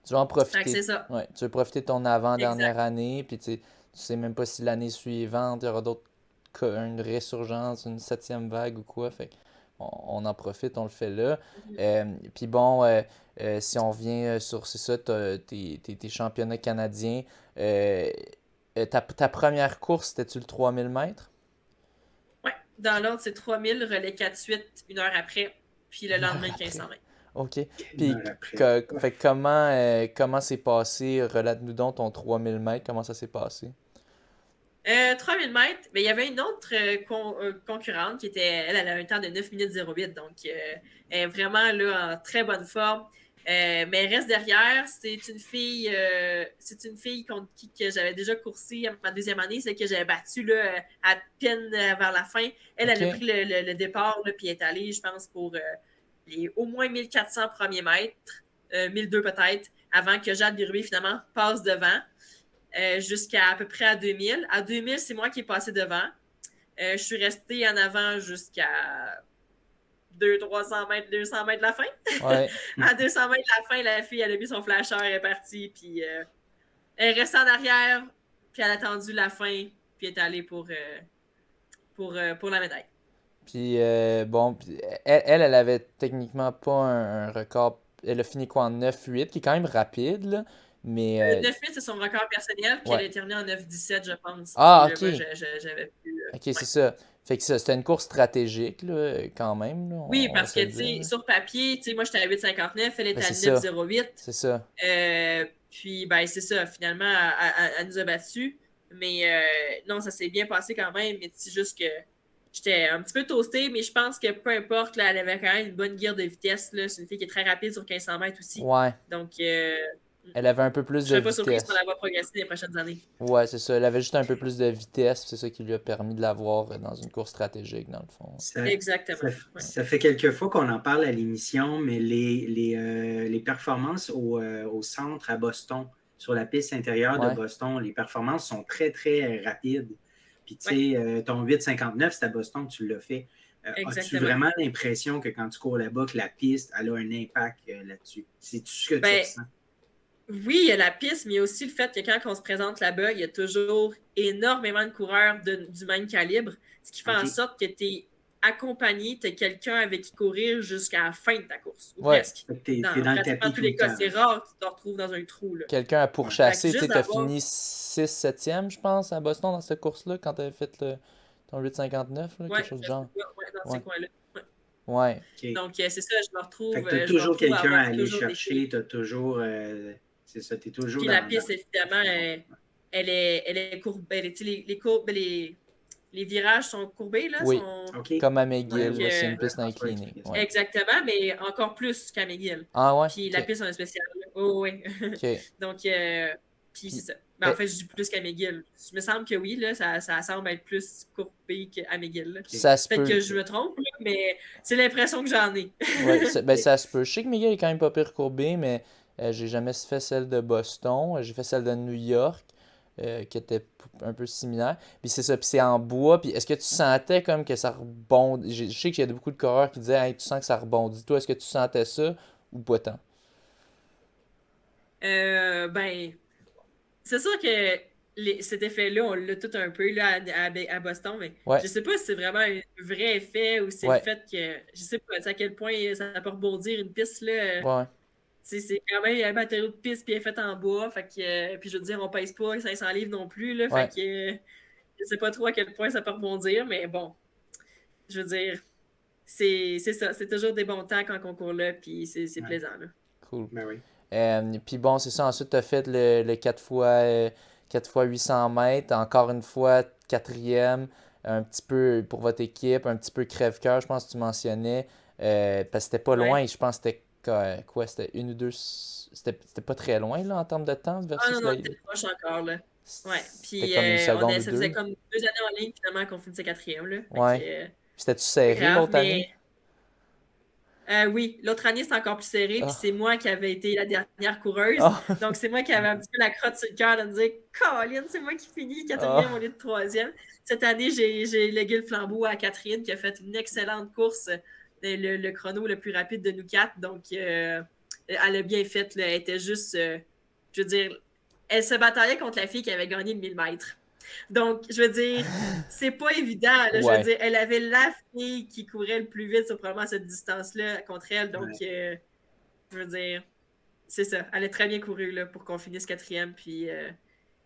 [SPEAKER 1] tu vas en profiter.
[SPEAKER 3] C'est ça.
[SPEAKER 1] Ouais, tu veux profiter de ton avant-dernière année, puis tu sais même pas si l'année suivante, il y aura une résurgence, une 7e vague ou quoi. Fait on en profite, on le fait là. Puis bon, si on revient sur c'est ça, tes championnats canadiens, ta première course, c'était-tu le 3000 mètres?
[SPEAKER 3] Oui, dans l'ordre, c'est 3000, relais 4-8, une heure après, puis le lendemain, 1500 mètres.
[SPEAKER 1] OK. Puis fait, comment c'est passé? Relate-nous donc ton 3000 mètres, comment ça s'est passé?
[SPEAKER 3] 3000 mètres, mais il y avait une autre concurrente qui était, elle a un temps de 9 minutes 08, donc elle est vraiment là en très bonne forme. Mais reste derrière, c'est une fille contre qui que j'avais déjà coursé ma deuxième année, c'est que j'avais battu là, à peine vers la fin. Elle a pris le départ, là, puis elle est allée, je pense, pour les au moins 1400 premiers mètres, 1200 peut-être, avant que Jade Birubé, finalement, passe devant, jusqu'à à peu près à 2000. À 2000, c'est moi qui ai passé devant. Je suis restée en avant jusqu'à 200-300 mètres, 200 mètres de la fin.
[SPEAKER 1] Ouais.
[SPEAKER 3] À 200 mètres de la fin, la fille, elle a mis son flasher, elle est partie, puis elle est restée en arrière, puis elle a attendu la fin, puis elle est allée pour la médaille.
[SPEAKER 1] Puis, bon, elle avait techniquement pas un record. Elle a fini quoi en 9-8, qui est quand même rapide, là. Mais.
[SPEAKER 3] 9-8, c'est son record personnel, puis elle a terminé en 9-17, je pense.
[SPEAKER 1] Ah,
[SPEAKER 3] puis,
[SPEAKER 1] ok.
[SPEAKER 3] J'avais plus.
[SPEAKER 1] Ok, c'est ça. Fait que c'était une course stratégique, là, quand même. Là,
[SPEAKER 3] oui, parce que,
[SPEAKER 1] tu sais,
[SPEAKER 3] sur papier, moi, j'étais à 8,59, elle était à
[SPEAKER 1] c'est
[SPEAKER 3] 9,08.
[SPEAKER 1] C'est ça.
[SPEAKER 3] Puis, ben, c'est ça. Finalement, elle nous a battus. Mais non, ça s'est bien passé quand même. Mais c'est juste que j'étais un petit peu toastée, mais je pense que peu importe, là, elle avait quand même une bonne guerre de vitesse. Là. C'est une fille qui est très rapide sur 1500 mètres aussi.
[SPEAKER 1] Ouais.
[SPEAKER 3] Donc,
[SPEAKER 1] elle avait un peu plus
[SPEAKER 3] je
[SPEAKER 1] de
[SPEAKER 3] serais pas surprise
[SPEAKER 1] vitesse.
[SPEAKER 3] pour la voir progresser les prochaines années.
[SPEAKER 1] Ouais, c'est ça. Elle avait juste un peu plus de vitesse. C'est ça qui lui a permis de l'avoir dans une course stratégique, dans le fond.
[SPEAKER 3] Exactement.
[SPEAKER 4] Ça fait quelques fois qu'on en parle à l'émission, mais les performances au centre à Boston, sur la piste intérieure de Boston, les performances sont très, très rapides. Puis, tu sais, ton 8,59, c'est à Boston que tu l'as fait. As-tu vraiment l'impression que quand tu cours là-bas, que la piste, elle a un impact là-dessus? C'est tout ce que tu ressens?
[SPEAKER 3] Oui, il y a la piste, mais il y a aussi le fait que quand on se présente là-bas, il y a toujours énormément de coureurs du même calibre, ce qui fait en sorte que tu es accompagné, tu as quelqu'un avec qui courir jusqu'à la fin de ta course. Ou presque.
[SPEAKER 4] T'es dans le tapis
[SPEAKER 3] tous les cas, c'est rare que tu te retrouves dans un trou. Là.
[SPEAKER 1] Quelqu'un a pourchassé. Tu as fini 6-7e, je pense, à Boston dans cette course-là, quand tu avais fait ton 8,59, quelque chose de genre.
[SPEAKER 3] Dans ces coins-là.
[SPEAKER 1] Ouais.
[SPEAKER 3] Okay. Donc, c'est ça, je me retrouve.
[SPEAKER 4] Tu as toujours quelqu'un à aller chercher, tu as toujours. C'est ça, tu es toujours.
[SPEAKER 3] Puis la piste, évidemment, elle est courbée. Les virages sont courbés, là.
[SPEAKER 1] Oui,
[SPEAKER 3] sont...
[SPEAKER 1] comme à McGill, c'est une piste inclinée.
[SPEAKER 3] Ouais. Exactement, mais encore plus qu'à McGill.
[SPEAKER 1] Ah ouais?
[SPEAKER 3] Puis la piste, on est spéciale. Oh, oui. Donc, puis c'est ça. Mais en fait, je dis plus qu'à McGill. Il me semble que oui, là, ça semble être plus courbé qu'à McGill.
[SPEAKER 1] Ça se peut.
[SPEAKER 3] Peut-être que je me trompe, là, mais c'est l'impression que j'en ai.
[SPEAKER 1] Oui, ça se peut. Je sais que McGill est quand même pas pire courbé, mais j'ai jamais fait celle de Boston. J'ai fait celle de New York, qui était un peu similaire. Puis c'est ça, puis c'est en bois. Puis est-ce que tu sentais comme que ça rebondit? Je sais qu'il y a beaucoup de coureurs qui disaient hey, tu sens que ça rebondit. Toi, est-ce que tu sentais ça ou pas tant?
[SPEAKER 3] Ben, c'est sûr que cet effet-là, on l'a tout un peu là, à Boston, mais je sais pas si c'est vraiment un vrai effet ou c'est le fait que, je sais pas à quel point ça peut rebondir une piste. Là, c'est quand même un matériau de piste puis elle est faite en bois. Fait que, puis je veux dire, on pèse pas 500 livres non plus. Là, fait que je sais pas trop à quel point ça peut rebondir, mais bon, je veux dire, c'est ça. C'est toujours des bons temps quand on court là, puis c'est plaisant. Là.
[SPEAKER 1] Cool.
[SPEAKER 4] Ben oui.
[SPEAKER 1] Puis bon, c'est ça. Ensuite, tu as fait le 4x 800 mètres. Encore une fois, 4e. Un petit peu pour votre équipe, un petit peu crève-cœur, je pense que tu mentionnais. Parce que c'était pas loin. Je pense que c'était quoi? C'était une ou deux. C'était pas très loin là, en termes de temps versus
[SPEAKER 3] non, c'était proche encore. Là. Ouais. Puis
[SPEAKER 1] comme une seconde
[SPEAKER 3] ça faisait comme 2 années en ligne finalement qu'on finissait 4e. Là.
[SPEAKER 1] Ouais. Puis c'était-tu serré l'autre année?
[SPEAKER 3] Oui, l'autre année, c'était encore plus serré. Puis c'est moi qui avais été la dernière coureuse. Donc, c'est moi qui avais un petit peu la crotte sur le cœur de me dire Colin, c'est moi qui finis 4e au lieu de 3e. Cette année, j'ai légué le flambeau à Catherine qui a fait une excellente course, le chrono le plus rapide de nous 4. Donc, elle a bien fait. Là, elle était juste, je veux dire, elle se bataillait contre la fille qui avait gagné le 1000 mètres. Donc, je veux dire, c'est pas évident. Là, je veux dire, elle avait la fille qui courait le plus vite sur probablement cette distance-là contre elle. Donc, je veux dire, c'est ça. Elle a très bien couru là, pour qu'on finisse 4e. Puis,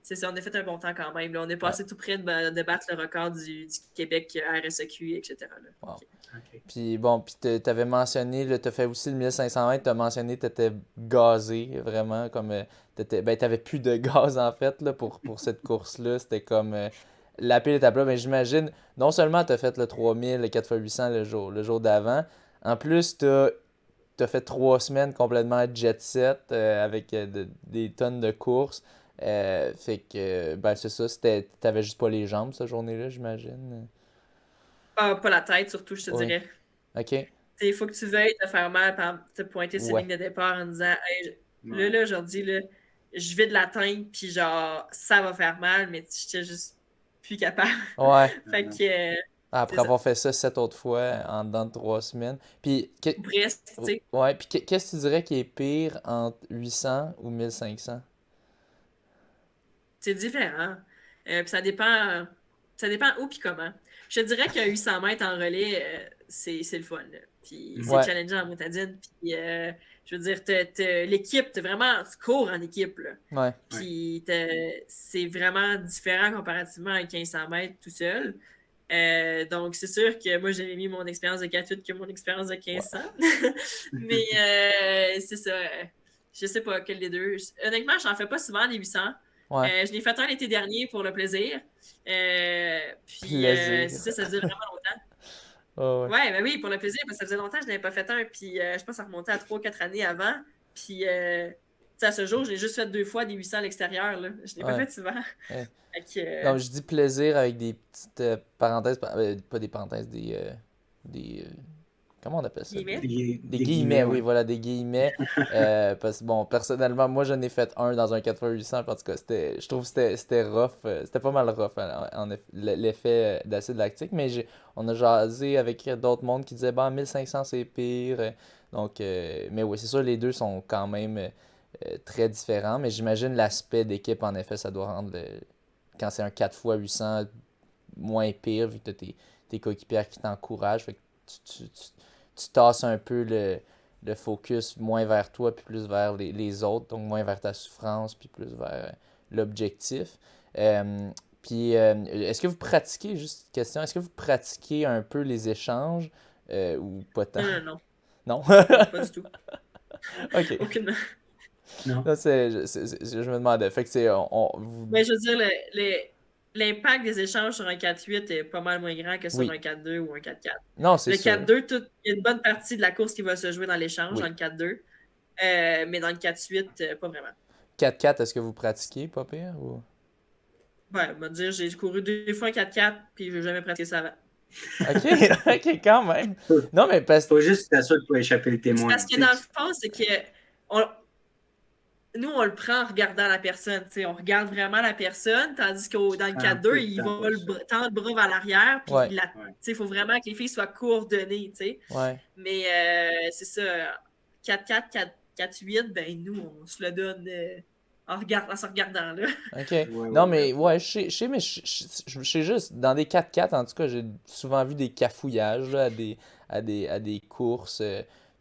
[SPEAKER 3] c'est ça, on a fait un bon temps quand même. Là. On est passé tout près de battre le record du Québec RSEQ, etc. Là.
[SPEAKER 1] Wow. Puis bon, puis tu avais mentionné, tu as fait aussi le 1500 mètres, tu as mentionné que tu étais gazé, vraiment, comme tu n'avais plus de gaz en fait là, pour cette course-là. C'était comme la pile était à plat. Mais j'imagine, non seulement tu as fait le 3000, le 4x800 le jour d'avant, en plus tu as tu as fait 3 semaines complètement jet set avec des tonnes de courses. Fait que, ben c'est ça, t'avais juste pas les jambes cette journée-là, j'imagine.
[SPEAKER 3] Ah, pas la tête, surtout, je te
[SPEAKER 1] Oui.
[SPEAKER 3] dirais.
[SPEAKER 1] OK.
[SPEAKER 3] Il faut que tu veuilles te faire mal par te pointer sur la
[SPEAKER 1] Ouais.
[SPEAKER 3] ligne de départ en disant hey,
[SPEAKER 4] Ouais.
[SPEAKER 3] là, aujourd'hui, là, je vais de l'atteindre, puis genre, ça va faire mal, mais j'étais juste plus capable.
[SPEAKER 1] Ouais.
[SPEAKER 3] Fait que,
[SPEAKER 1] Après
[SPEAKER 3] c'est ça.
[SPEAKER 1] avoir fait ça 7 autres fois en dedans de 3 semaines. Puis,
[SPEAKER 3] Presque, tu sais.
[SPEAKER 1] ouais, puis qu'est-ce que tu dirais qui est pire entre 800 ou 1500?
[SPEAKER 3] C'est différent. Puis ça dépend où puis comment. Je te dirais qu'un 800 mètres en relais, c'est le fun. Là. Puis c'est
[SPEAKER 1] Ouais.
[SPEAKER 3] challengeant en motadine. Puis je veux dire, l'équipe, tu cours en équipe. Là.
[SPEAKER 1] Ouais.
[SPEAKER 3] Puis c'est vraiment différent comparativement à un 1500 mètres tout seul. Donc, c'est sûr que moi, j'ai mis mon expérience de 4-8 que mon expérience de 1500. Mais c'est ça. Je sais pas quel des deux. Honnêtement, j'en fais pas souvent des 800.
[SPEAKER 1] Ouais.
[SPEAKER 3] Je l'ai fait un l'été dernier pour le plaisir. Puis,
[SPEAKER 1] Plaisir.
[SPEAKER 3] c'est ça dure vraiment longtemps.
[SPEAKER 1] Oh, ouais.
[SPEAKER 3] Ouais, ben oui, pour le plaisir, parce que ça faisait longtemps que je n'avais pas fait un. Puis, je pense que ça remontait à 3-4 années avant. Puis, à ce jour, j'ai juste fait 2 fois des 800 à l'extérieur. Là. Je l'ai pas
[SPEAKER 1] Ouais.
[SPEAKER 3] fait souvent.
[SPEAKER 1] Ouais.
[SPEAKER 3] Fait que,
[SPEAKER 1] Donc, je dis plaisir avec des petites parenthèses, pas des parenthèses, des comment on appelle ça?
[SPEAKER 3] Guillemets.
[SPEAKER 1] Des guillemets, oui,
[SPEAKER 4] ouais.
[SPEAKER 1] voilà, des guillemets. Parce que, bon, personnellement, moi, j'en ai fait un dans un 4x800, en tout cas, je trouve que c'était rough, c'était pas mal rough, l'effet d'acide lactique, mais on a jasé avec d'autres mondes qui disaient, bah, 1500, c'est pire. Donc, mais oui, c'est sûr, les deux sont quand même très différents, mais j'imagine l'aspect d'équipe, en effet, ça doit rendre, quand c'est un 4x800, moins pire, vu que tu as tes coéquipiers qui t'encouragent, fait que tu tasses un peu le focus moins vers toi, puis plus vers les autres, donc moins vers ta souffrance, puis plus vers l'objectif. Puis, est-ce que vous pratiquez, juste une question, est-ce que vous pratiquez un peu les échanges ou pas tant?
[SPEAKER 3] Non.
[SPEAKER 1] Non?
[SPEAKER 3] Non, pas du tout.
[SPEAKER 1] Ok.
[SPEAKER 3] Aucunement.
[SPEAKER 4] Non.
[SPEAKER 1] Là, je me demandais. Fait que c'est.
[SPEAKER 3] Mais je veux dire, l'impact des échanges sur un 4-8 est pas mal moins grand que sur
[SPEAKER 1] Oui.
[SPEAKER 3] un 4-2 ou un 4-4.
[SPEAKER 1] Non, c'est
[SPEAKER 3] Le
[SPEAKER 1] sûr.
[SPEAKER 3] 4-2, il y a une bonne partie de la course qui va se jouer dans l'échange,
[SPEAKER 1] Oui.
[SPEAKER 3] dans le 4-2. Mais dans le 4-8, pas vraiment.
[SPEAKER 1] 4-4, est-ce que vous pratiquez, pas pire? Ou...
[SPEAKER 3] Ouais, on va dire, j'ai couru 2 fois un 4-4, puis je n'ai jamais pratiqué ça avant.
[SPEAKER 1] Ok, ok, quand même. Non, mais parce
[SPEAKER 4] Faut juste t'assurer de pas échapper le témoin.
[SPEAKER 3] Parce que dans le fond, c'est que nous, on le prend en regardant la personne. T'sais. On regarde vraiment la personne, tandis que dans le 4-2, il va tendre le bras vers l'arrière. Puis
[SPEAKER 1] Ouais.
[SPEAKER 3] il faut vraiment que les filles soient coordonnées. T'sais.
[SPEAKER 1] Ouais.
[SPEAKER 3] Mais c'est ça. 4-4, 4-8, ben nous, on se le donne en se regardant. Là.
[SPEAKER 1] Ok.
[SPEAKER 4] Ouais,
[SPEAKER 1] non,
[SPEAKER 4] ouais,
[SPEAKER 1] mais ouais, je sais juste, dans des 4x4, en tout cas, j'ai souvent vu des cafouillages là, à des courses.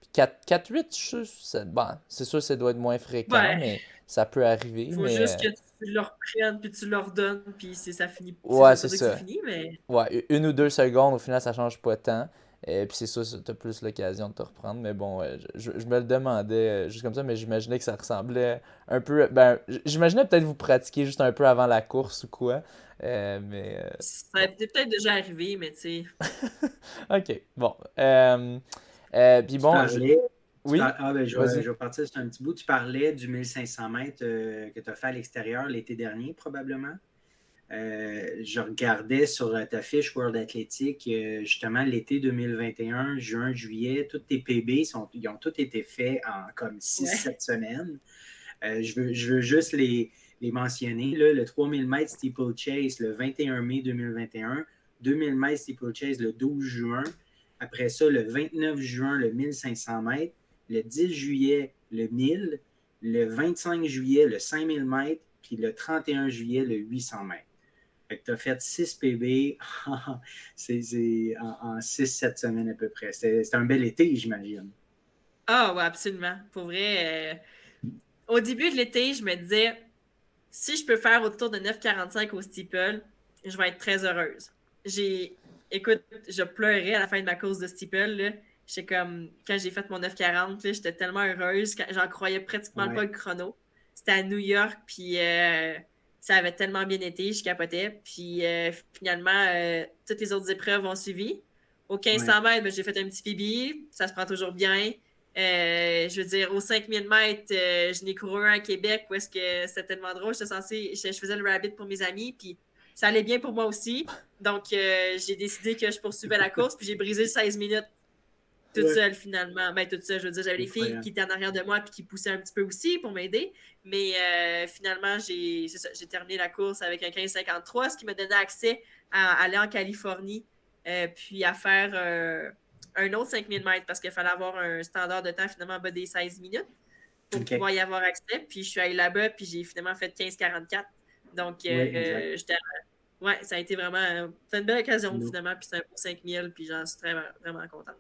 [SPEAKER 1] Puis 4-8, c'est sûr que ça doit être moins fréquent,
[SPEAKER 3] Ouais.
[SPEAKER 1] mais ça peut arriver.
[SPEAKER 3] Il faut
[SPEAKER 1] mais,
[SPEAKER 3] juste que tu leur prennes, puis tu leur donnes, puis ça finit.
[SPEAKER 1] Ouais,
[SPEAKER 3] c'est
[SPEAKER 1] c'est
[SPEAKER 3] ça.
[SPEAKER 1] ça.
[SPEAKER 3] Fini, mais...
[SPEAKER 1] Ouais, 1 ou 2 secondes, au final, ça change pas tant. Puis c'est sûr, t'as plus l'occasion de te reprendre. Mais bon, je me le demandais juste comme ça, mais j'imaginais que ça ressemblait un peu. Ben, j'imaginais peut-être vous pratiquer juste un peu avant la course ou quoi. Mais.
[SPEAKER 3] Ça a peut-être déjà arrivé, mais tu sais.
[SPEAKER 1] Ok, bon. Puis bon. Oui.
[SPEAKER 4] Ben, je
[SPEAKER 1] Vas-y.
[SPEAKER 4] vais partir sur un petit bout. Tu parlais du 1500 mètres que tu as fait à l'extérieur l'été dernier, probablement. Je regardais sur ta fiche World Athletic, justement, l'été 2021, juin, juillet, tous tes PB, ils ont tous été faits en comme 6-7 semaines. Je veux juste les mentionner. Là, le 3000 mètres steeplechase le 21 mai 2021, 2000 mètres steeplechase le 12 juin. Après ça, le 29 juin, le 1500 mètres. Le 10 juillet, le 1000. Le 25 juillet, le 5000 mètres. Puis le 31 juillet, le 800 mètres. Fait que tu as fait 6 PB en 6-7 semaines à peu près. C'était un bel été, j'imagine.
[SPEAKER 3] Ah, ouais, absolument. Pour vrai, au début de l'été, je me disais, si je peux faire autour de 9,45 au steeple, je vais être très heureuse. Écoute, je pleurais à la fin de ma course de steeple. J'étais comme, quand j'ai fait mon 9,40, j'étais tellement heureuse. J'en croyais pratiquement pas le chrono. C'était à New York, puis ça avait tellement bien été, je capotais. Puis finalement, toutes les autres épreuves ont suivi. Au 1500 mètres, ben, j'ai fait un petit PB, ça se prend toujours bien. Je veux dire, aux 5000 mètres, je n'ai couru un à Québec où est-ce que c'était tellement drôle. Je faisais le rabbit pour mes amis, puis ça allait bien pour moi aussi. Donc, j'ai décidé que je poursuivais la course, puis j'ai brisé 16 minutes toute seule finalement. Ben, toute seule, je veux dire, j'avais les filles qui étaient en arrière de moi puis qui poussaient un petit peu aussi pour m'aider. Mais finalement, j'ai terminé la course avec un 15,53, ce qui m'a donné accès à aller en Californie, puis à faire un autre 5000 mètres parce qu'il fallait avoir un standard de temps finalement en bas des 16 minutes pour pouvoir y avoir accès. Puis je suis allée là-bas, puis j'ai finalement fait 15,44. Donc, ça a été vraiment une belle occasion finalement. Puis c'est un beau 5000, puis j'en suis vraiment contente.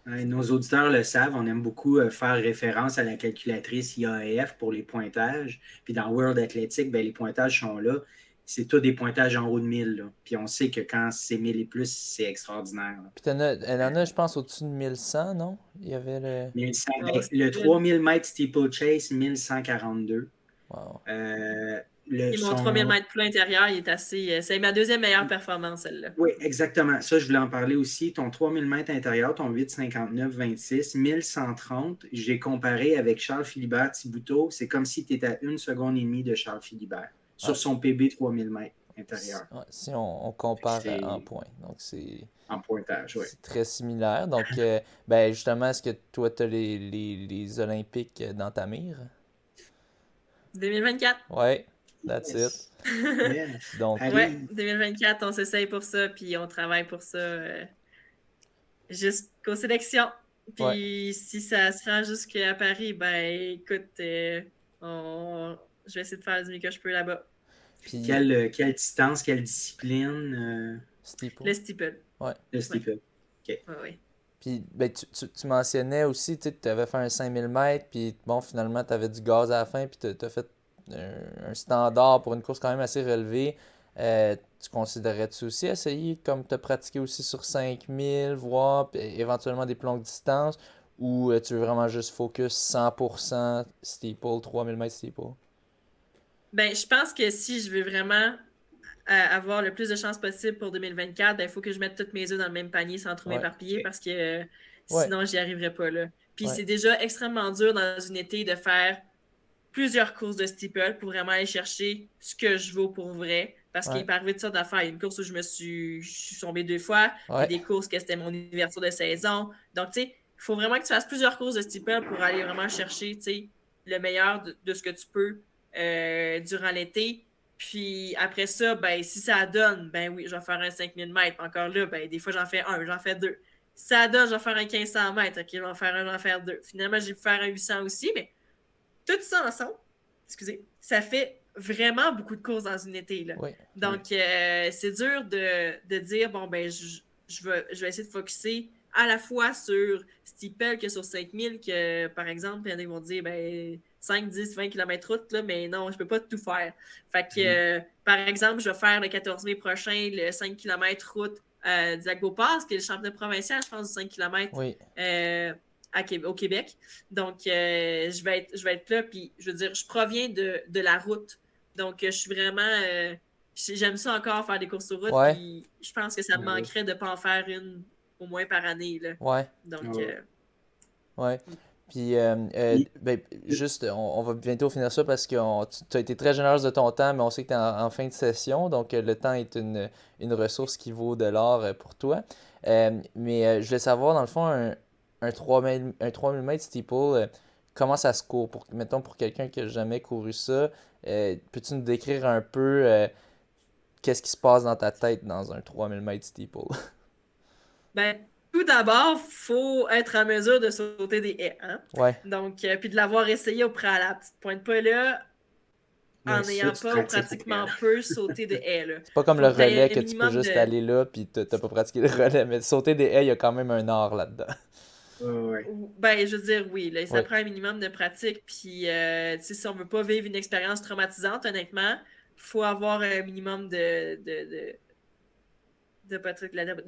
[SPEAKER 4] Nos auditeurs le savent, on aime beaucoup faire référence à la calculatrice IAEF pour les pointages. Puis dans World Athletic, les pointages sont là. C'est tous des pointages en haut de 1000. Là. Puis on sait que quand c'est 1000 et plus, c'est extraordinaire. Là.
[SPEAKER 1] Puis elle en a, je pense, au-dessus de 1100, non? Il y avait le...
[SPEAKER 4] 1100, le 3000 mètres steeplechase, 1142.
[SPEAKER 1] Wow.
[SPEAKER 3] Et mon 3000 mètres plein intérieur, il est assez... C'est ma deuxième meilleure performance, celle-là.
[SPEAKER 4] Oui, exactement. Ça, je voulais en parler aussi. Ton 3000 mètres intérieur, ton 8,59,26, 1130, j'ai comparé avec Charles Philibert Thibouteau. C'est comme si tu étais à 1 seconde et demie de Charles Philibert sur son PB 3000 mètres intérieur.
[SPEAKER 1] Si on compare en points. Donc, c'est...
[SPEAKER 4] En pointage, oui.
[SPEAKER 1] C'est très similaire. Donc, justement, est-ce que toi, tu as les Olympiques dans ta mire?
[SPEAKER 3] 2024.
[SPEAKER 1] Oui. That's it.
[SPEAKER 4] Yes.
[SPEAKER 1] Donc,
[SPEAKER 3] 2024, on s'essaye pour ça, puis on travaille pour ça jusqu'aux sélections. Puis si ça se rend jusqu'à Paris, écoute, je vais essayer de faire du mieux que je peux là-bas.
[SPEAKER 4] Puis quelle distance, quelle discipline?
[SPEAKER 1] Steeple.
[SPEAKER 3] Le steeple.
[SPEAKER 1] Ouais.
[SPEAKER 4] Le steeple. OK.
[SPEAKER 3] Ouais.
[SPEAKER 1] Puis tu mentionnais aussi, tu avais fait un 5000 mètres, puis bon, finalement, tu avais du gaz à la fin, puis tu as fait un standard pour une course quand même assez relevée. Tu considérais-tu aussi essayer comme te pratiquer aussi sur 5000, voire éventuellement des plus longues distances, ou tu veux vraiment juste focus 100% steeple, 3000 mètres steeple?
[SPEAKER 3] Je pense que si je veux vraiment avoir le plus de chances possible pour 2024, il faut que je mette toutes mes œufs dans le même panier sans trop m'éparpiller parce que sinon, j'y arriverai pas. Là. Puis c'est déjà extrêmement dur dans une été de faire plusieurs courses de steeple pour vraiment aller chercher ce que je vaux pour vrai. Parce qu'il peut arriver de sortes d'affaires. Il y a une course où je suis tombée 2 fois. Il y a des courses que c'était mon ouverture de saison. Donc, tu sais, il faut vraiment que tu fasses plusieurs courses de steeple pour aller vraiment chercher, tu sais, le meilleur de ce que tu peux durant l'été. Puis après ça, si ça donne, oui, je vais faire un 5000 mètres. Encore là, des fois, j'en fais un, j'en fais deux. Si ça donne, je vais faire un 1500 mètres. OK, je vais en faire un, je vais en faire deux. Finalement, j'ai pu faire un 800 aussi, mais tout ça ensemble, ça fait vraiment beaucoup de courses dans une été. Là.
[SPEAKER 1] Oui.
[SPEAKER 3] Donc, c'est dur de dire, je vais essayer de focusser à la fois sur steeple que sur 5000, que par exemple, ils vont dire, 5, 10, 20 km route, là, mais non, je peux pas tout faire. Fait que, par exemple, je vais faire le 14 mai prochain, le 5 km route du Lac-Beauport, qui est le championnat provincial, je pense, du 5 km.
[SPEAKER 1] Oui.
[SPEAKER 3] Au Québec. Donc, je vais être là. Puis, je veux dire, je proviens de la route. Donc, je suis vraiment... j'aime ça encore faire des courses sur route.
[SPEAKER 1] Ouais.
[SPEAKER 3] Puis, je pense que ça me manquerait de ne pas en faire une au moins par année. Là.
[SPEAKER 1] Ouais.
[SPEAKER 3] Donc,
[SPEAKER 1] ouais. Puis, juste, on va bientôt finir ça parce que tu as été très généreuse de ton temps, mais on sait que tu es en fin de session, donc le temps est une ressource qui vaut de l'or pour toi. Mais je voulais savoir, dans le fond, un 3000 mètres steeple, comment ça se court? Mettons, pour quelqu'un qui n'a jamais couru ça, peux-tu nous décrire un peu qu'est-ce qui se passe dans ta tête dans un 3000 mètres steeple?
[SPEAKER 3] Tout d'abord, il faut être en mesure de sauter des haies. Hein?
[SPEAKER 1] Ouais.
[SPEAKER 3] Donc, puis de l'avoir essayé au préalable. Tu ne pointes pas là en n'ayant pas pratiquement peu sauté de haies. Là.
[SPEAKER 1] C'est pas comme le relais que tu peux juste aller là puis t'as pas pratiqué le relais. Mais sauter des haies, il y a quand même un art là-dedans.
[SPEAKER 3] Je veux dire, oui. Là, ça prend un minimum de pratique. Puis, si on veut pas vivre une expérience traumatisante, honnêtement, il faut avoir un minimum de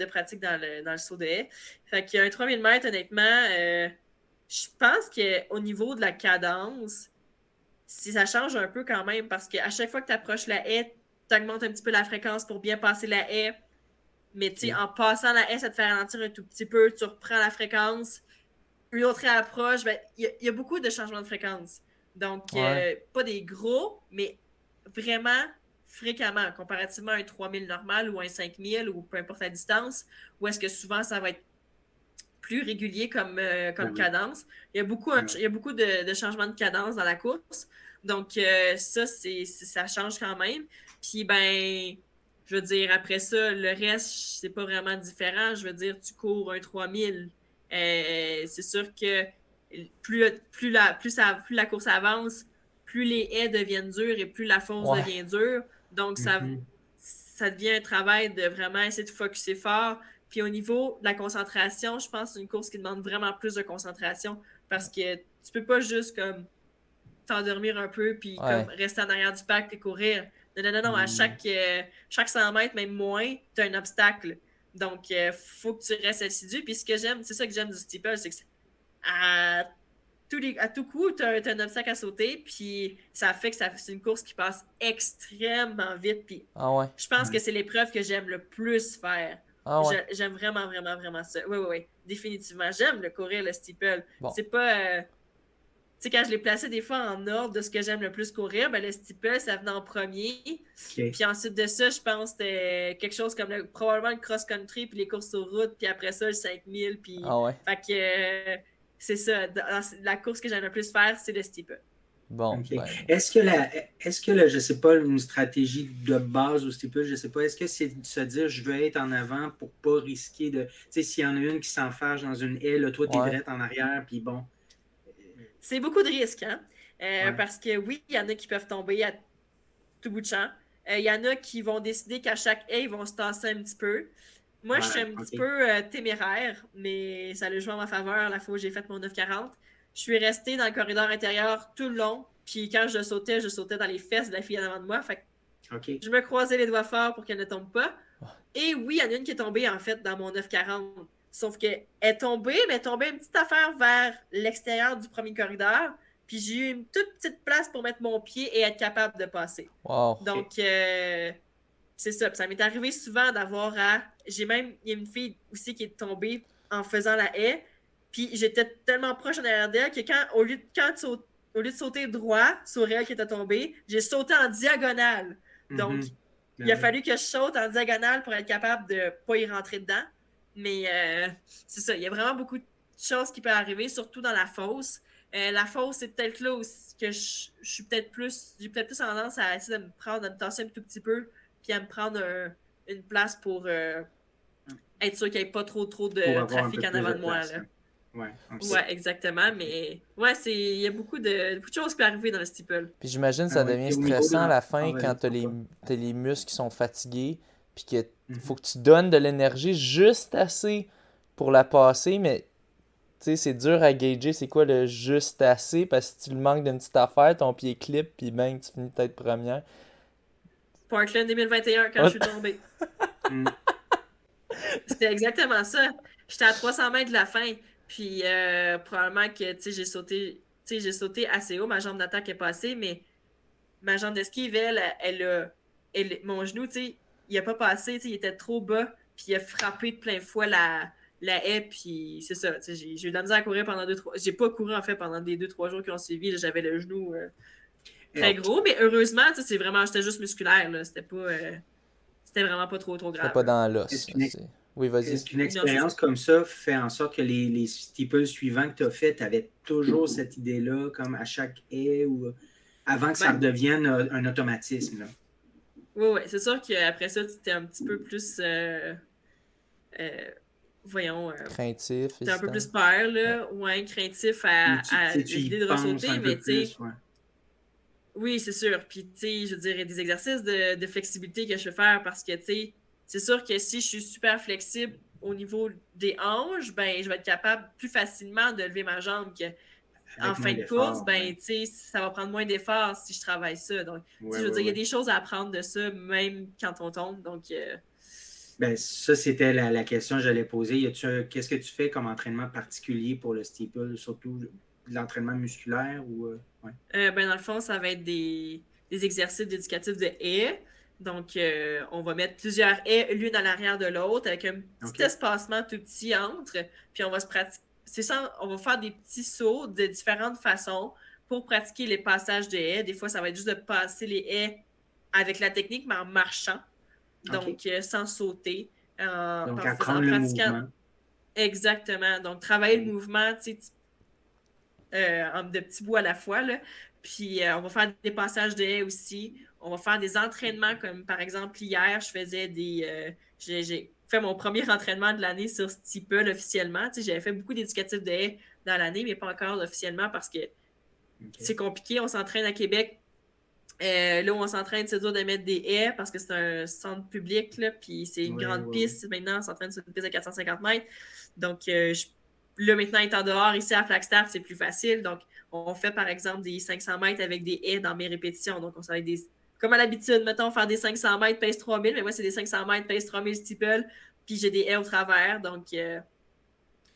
[SPEAKER 3] pratique dans le saut de haie. Fait qu'il y a un 3000 mètres, honnêtement, je pense qu'au niveau de la cadence, si ça change un peu quand même, parce qu'à chaque fois que tu approches la haie, tu augmentes un petit peu la fréquence pour bien passer la haie. Mais en passant la haie, ça te fait ralentir un tout petit peu, tu reprends la fréquence. une autre approche, ben, il y a beaucoup de changements de fréquence. Donc, pas des gros, mais vraiment fréquemment, comparativement à un 3000 normal ou un 5000 ou peu importe la distance, où est-ce que souvent ça va être plus régulier comme cadence. Il y a beaucoup de changements de cadence dans la course. Donc, ça change quand même. Puis, ben, je veux dire, après ça, le reste, c'est pas vraiment différent. Je veux dire, tu cours un 3000. C'est sûr que plus la course avance, plus les haies deviennent dures et plus la fosse devient dure. Donc, ça devient un travail de vraiment essayer de focusser fort. Puis au niveau de la concentration, je pense que c'est une course qui demande vraiment plus de concentration parce que tu peux pas juste comme t'endormir un peu puis comme rester en arrière du pack et courir. Non. À chaque 100 mètres, même moins, tu as un obstacle. Donc, faut que tu restes assidu. Puis c'est ça que j'aime du steeple, c'est que à tout coup, tu as un obstacle à sauter, puis ça fait que c'est une course qui passe extrêmement vite. Puis je pense que c'est l'épreuve que j'aime le plus faire. J'aime vraiment, vraiment, vraiment ça. Oui, définitivement. J'aime le courir, le steeple. Bon. C'est pas... tu sais, quand je l'ai placé des fois en ordre de ce que j'aime le plus courir, ben le steeple, ça venait en premier. Puis ensuite de ça, je pense que c'était quelque chose comme probablement le cross-country, puis les courses sur route, puis après ça, le 5000. Puis... Fait que c'est ça. La course que j'aime le plus faire, c'est le steeple.
[SPEAKER 1] Bon.
[SPEAKER 4] Okay. Est-ce que je sais pas, une stratégie de base au steeple, je sais pas, est-ce que c'est de se dire je veux être en avant pour pas risquer de. Tu sais, s'il y en a une qui s'enfarge dans une haie, là, toi, t'es direct en arrière, puis bon.
[SPEAKER 3] C'est beaucoup de risques, hein? Parce que oui, il y en a qui peuvent tomber à tout bout de champ. Il y en a qui vont décider qu'à chaque haie, ils vont se tasser un petit peu. Moi, je suis un petit peu téméraire, mais ça a joué en ma faveur la fois où j'ai fait mon 940. Je suis restée dans le corridor intérieur tout le long, puis quand je sautais dans les fesses de la fille en avant de moi. Fait que je me croisais les doigts forts pour qu'elle ne tombe pas. Et oui, il y en a une qui est tombée, en fait, dans mon 940. Sauf qu'elle est tombée, mais elle est tombée une petite affaire vers l'extérieur du premier corridor. Puis j'ai eu une toute petite place pour mettre mon pied et être capable de passer.
[SPEAKER 1] Wow.
[SPEAKER 3] Donc, c'est ça. Puis ça m'est arrivé souvent d'avoir à... Il y a une fille aussi qui est tombée en faisant la haie. Puis j'étais tellement proche en arrière d'elle que au lieu de sauter droit sur elle qui était tombée, j'ai sauté en diagonale. Donc, il a fallu que je saute en diagonale pour être capable de ne pas y rentrer dedans. Mais c'est ça. Il y a vraiment beaucoup de choses qui peuvent arriver, surtout dans la fosse. La fosse, c'est peut-être là où que j'ai peut-être plus tendance à essayer de me tasser un tout petit peu, puis à me prendre une place pour être sûr qu'il n'y ait pas trop de trafic en avant de moi. Là. Ouais, exactement. Mais il y a beaucoup de choses qui peuvent arriver dans le steeple.
[SPEAKER 1] Puis j'imagine que ça devient stressant à la fin quand t'as les muscles qui sont fatigués, puis qu'il faut que tu donnes de l'énergie juste assez pour la passer, mais tu sais, c'est dur à gager c'est quoi le juste assez, parce que si tu le manques d'une petite affaire, ton pied clip, puis bang, tu finis peut-être première.
[SPEAKER 3] Parkland 2021, quand je suis tombée. C'était exactement ça. J'étais à 300 mètres de la fin. Puis probablement que j'ai sauté assez haut, ma jambe d'attaque est passée, mais ma jambe d'esquive, mon genou, il n'a pas passé, il était trop bas, puis il a frappé de plein fouet la haie, puis c'est ça. J'ai eu de la misère à courir pendant 2-3... J'ai pas couru en fait pendant des 2-3 jours qui ont suivi. Là, j'avais le genou très gros, mais heureusement, c'était juste musculaire. Là, c'était vraiment pas trop grave.
[SPEAKER 1] C'était pas dans l'os. Oui, vas-y.
[SPEAKER 4] Est-ce qu'une expérience comme ça fait en sorte que les steeples suivants que tu as fait, tu avais toujours cette idée-là, comme à chaque haie, ou avant que ça redevienne un automatisme? Là?
[SPEAKER 3] Oui, c'est sûr qu'après ça, tu étais un petit peu plus...
[SPEAKER 1] craintif.
[SPEAKER 3] Tu as un peu plus peur, là. Ouais, craintif à l'idée de ressauter, mais tu sais... Oui, c'est sûr. Puis, tu sais, je veux dire, il y a des exercices de flexibilité que je fais faire parce que, tu sais, c'est sûr que si je suis super flexible au niveau des hanches, ben, je vais être capable plus facilement de lever ma jambe qu'en fin de course, ben, tu sais, ça va prendre moins d'efforts si je travaille ça. Donc, je veux dire, il y a des choses à apprendre de ça, même quand on tombe. Donc,
[SPEAKER 4] ben, ça, c'était la question que j'allais poser. Qu'est-ce que tu fais comme entraînement particulier pour le steeple, surtout de l'entraînement musculaire ou
[SPEAKER 3] ben, dans le fond, ça va être des exercices éducatifs de haies. Donc, on va mettre plusieurs haies l'une à l'arrière de l'autre avec un petit espacement tout petit entre. Puis, on va se c'est ça, on va faire des petits sauts de différentes façons pour pratiquer les passages de haies. Des fois, ça va être juste de passer les haies avec la technique, mais en marchant, donc sans sauter.
[SPEAKER 4] Donc, apprendre le mouvement.
[SPEAKER 3] Exactement. Donc, travailler le mouvement, tu sais, de petits bouts à la fois, là. Puis, on va faire des passages de haies aussi. On va faire des entraînements, comme par exemple, hier, je faisais j'ai fait mon premier entraînement de l'année sur Steeple officiellement. Tu sais, j'avais fait beaucoup d'éducatifs de haies dans l'année, mais pas encore officiellement parce que c'est compliqué. On s'entraîne à Québec. Là où on s'entraîne, c'est dur de mettre des haies parce que c'est un centre public, là, puis c'est une grande piste. Maintenant, on s'entraîne sur une piste de 450 mètres. Donc, là, maintenant, étant dehors, ici à Flagstaff, c'est plus facile. Donc, on fait, par exemple, des 500 mètres avec des haies dans mes répétitions. Donc, on s'en des... Comme à l'habitude, mettons, faire des 500 mètres, pèse 3000, mais moi, c'est des 500 mètres, pèse 3000 steeple, puis j'ai des haies au travers. Donc,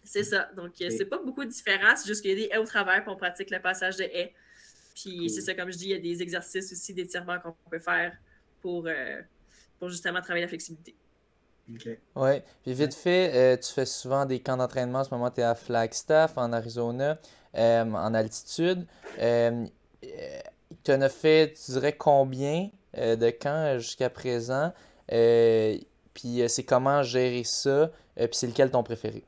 [SPEAKER 3] c'est ça. Donc, c'est pas beaucoup différent. C'est juste qu'il y a des haies au travers, puis on pratique le passage de haies. Puis c'est ça, comme je dis, il y a des exercices aussi d'étirement qu'on peut faire pour justement travailler la flexibilité.
[SPEAKER 1] Oui. Puis vite fait, tu fais souvent des camps d'entraînement. En ce moment, tu es à Flagstaff, en Arizona, en altitude. Tu en as fait, tu dirais, combien de camps jusqu'à présent? Puis c'est comment gérer ça? Puis c'est lequel ton préféré?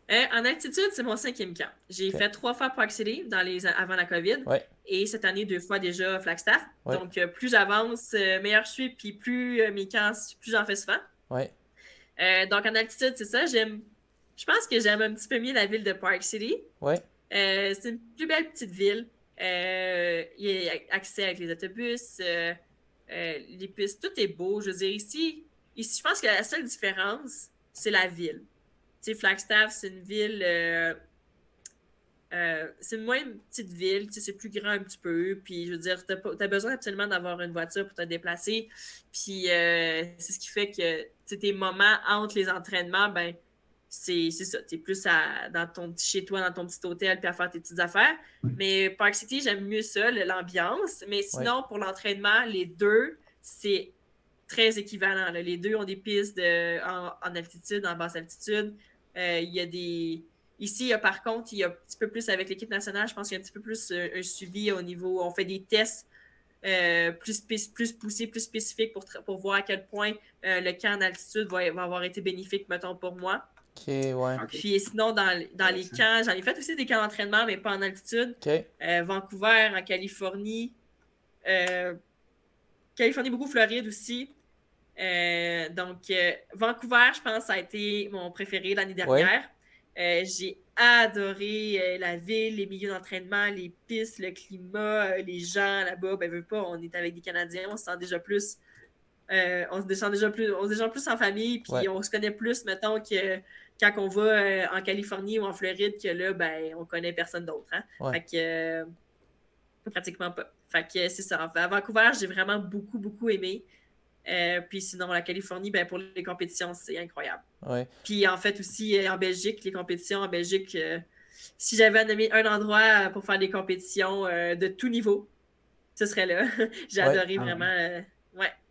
[SPEAKER 3] En altitude, c'est mon 5e camp. J'ai fait 3 fois Park City avant la COVID. Et cette année, 2 fois déjà Flagstaff. Donc, plus j'avance, meilleur je suis, puis plus mes camps, plus j'en fais souvent. Donc, en altitude, c'est ça. Je pense que j'aime un petit peu mieux la ville de Park City. C'est une plus belle petite ville. Il y a accès avec les autobus, les pistes, tout est beau. Je veux dire, ici, je pense que la seule différence, c'est la ville. Tu sais, Flagstaff, c'est une ville... c'est une moins petite ville, tu sais, c'est plus grand un petit peu, puis je veux dire, t'as besoin absolument d'avoir une voiture pour te déplacer, puis c'est ce qui fait que tes moments entre les entraînements, ben c'est ça, t'es plus chez toi, dans ton petit hôtel, puis à faire tes petites affaires, mais Park City, j'aime mieux ça, l'ambiance, mais sinon, pour l'entraînement, les deux, c'est très équivalent, là. Les deux ont des pistes en altitude, en basse altitude, il y a des... Ici, par contre, il y a un petit peu plus avec l'équipe nationale, je pense qu'il y a un petit peu plus un suivi au niveau... On fait des tests plus poussés, plus spécifiques pour voir à quel point le camp en altitude va avoir été bénéfique, mettons, pour moi. Puis sinon, dans les camps, j'en ai fait aussi des camps d'entraînement, mais pas en altitude. Vancouver, en Californie. Californie, beaucoup Floride aussi. Donc, Vancouver, je pense, ça a été mon préféré l'année dernière. J'ai adoré la ville, les milieux d'entraînement, les pistes, le climat, les gens là-bas. Ben, veux pas, on est avec des Canadiens, on se sent déjà plus. On se sent déjà plus en famille, puis on se connaît plus, mettons, que quand on va en Californie ou en Floride, que là, ben, on connaît personne d'autre. Hein? Fait que pratiquement pas. Fait que c'est ça. À Vancouver, j'ai vraiment beaucoup, beaucoup aimé. Puis sinon, la Californie, ben, pour les compétitions, c'est incroyable. Puis en fait aussi, en Belgique, les compétitions en Belgique, si j'avais à nommer un endroit pour faire des compétitions de tout niveau, ce serait là. J'ai adoré vraiment.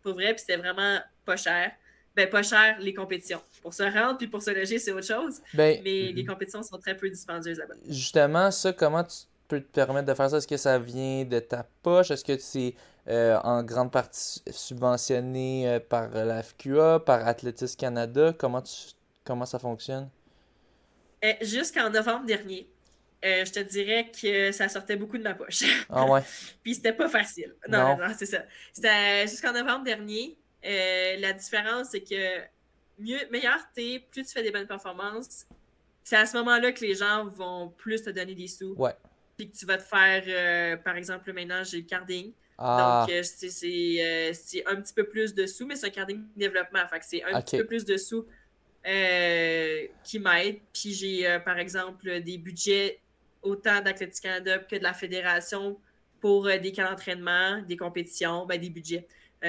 [SPEAKER 3] Pour vrai, puis c'était vraiment pas cher. Ben, pas cher, les compétitions. Pour se rendre puis pour se loger, c'est autre chose. Mais les compétitions sont très peu dispendieuses là-bas.
[SPEAKER 1] Justement, ça, comment tu peux te permettre de faire ça? Est-ce que ça vient de ta poche? Est-ce que c'est en grande partie subventionné par la FQA, par Athlétisme Canada? Comment ça fonctionne?
[SPEAKER 3] Jusqu'en novembre dernier, je te dirais que ça sortait beaucoup de ma poche.
[SPEAKER 1] Ah ouais?
[SPEAKER 3] Puis c'était pas facile. Non, c'est ça. C'était jusqu'en novembre dernier. La différence, c'est que meilleur t'es, plus tu fais des bonnes performances, c'est à ce moment-là que les gens vont plus te donner des sous. Puis que tu vas te faire, par exemple, maintenant, j'ai le carding. Donc, c'est un petit peu plus de sous, mais c'est un carding développement. Fait que c'est un petit peu plus de sous qui m'aident. Puis j'ai, par exemple, des budgets autant d'Athlétisme Canada que de la fédération pour des camps d'entraînement, des compétitions, ben, des budgets.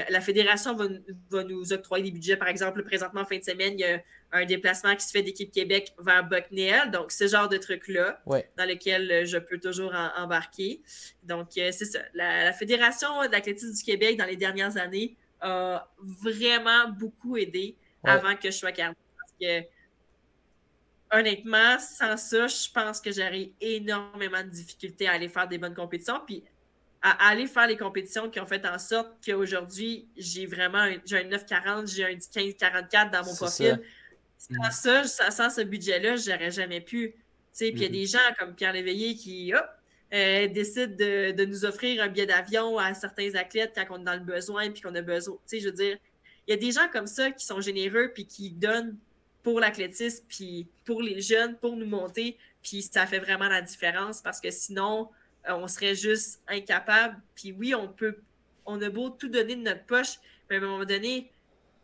[SPEAKER 3] La fédération va nous octroyer des budgets. Par exemple, présentement, en fin de semaine, il y a un déplacement qui se fait d'Équipe Québec vers Bucknell. Donc, ce genre de truc-là dans lequel je peux toujours embarquer. Donc, c'est ça. La Fédération d'athlétisme du Québec, dans les dernières années, a vraiment beaucoup aidé avant que je sois cardée. Parce que honnêtement, sans ça, je pense que j'aurais énormément de difficultés à aller faire des bonnes compétitions. Puis à aller faire les compétitions qui ont fait en sorte qu'aujourd'hui, j'ai un 9,40, j'ai un 15,44 dans mon profil. Sans ce budget-là, j'aurais jamais pu. Puis il y a des gens comme Pierre Léveillé qui décident de nous offrir un billet d'avion à certains athlètes quand on est dans le besoin puis qu'on a besoin. Je veux dire, il y a des gens comme ça qui sont généreux puis qui donnent pour l'athlétisme puis pour les jeunes, pour nous monter. Puis ça fait vraiment la différence parce que sinon, on serait juste incapable. Puis oui, on a beau tout donner de notre poche, mais à un moment donné,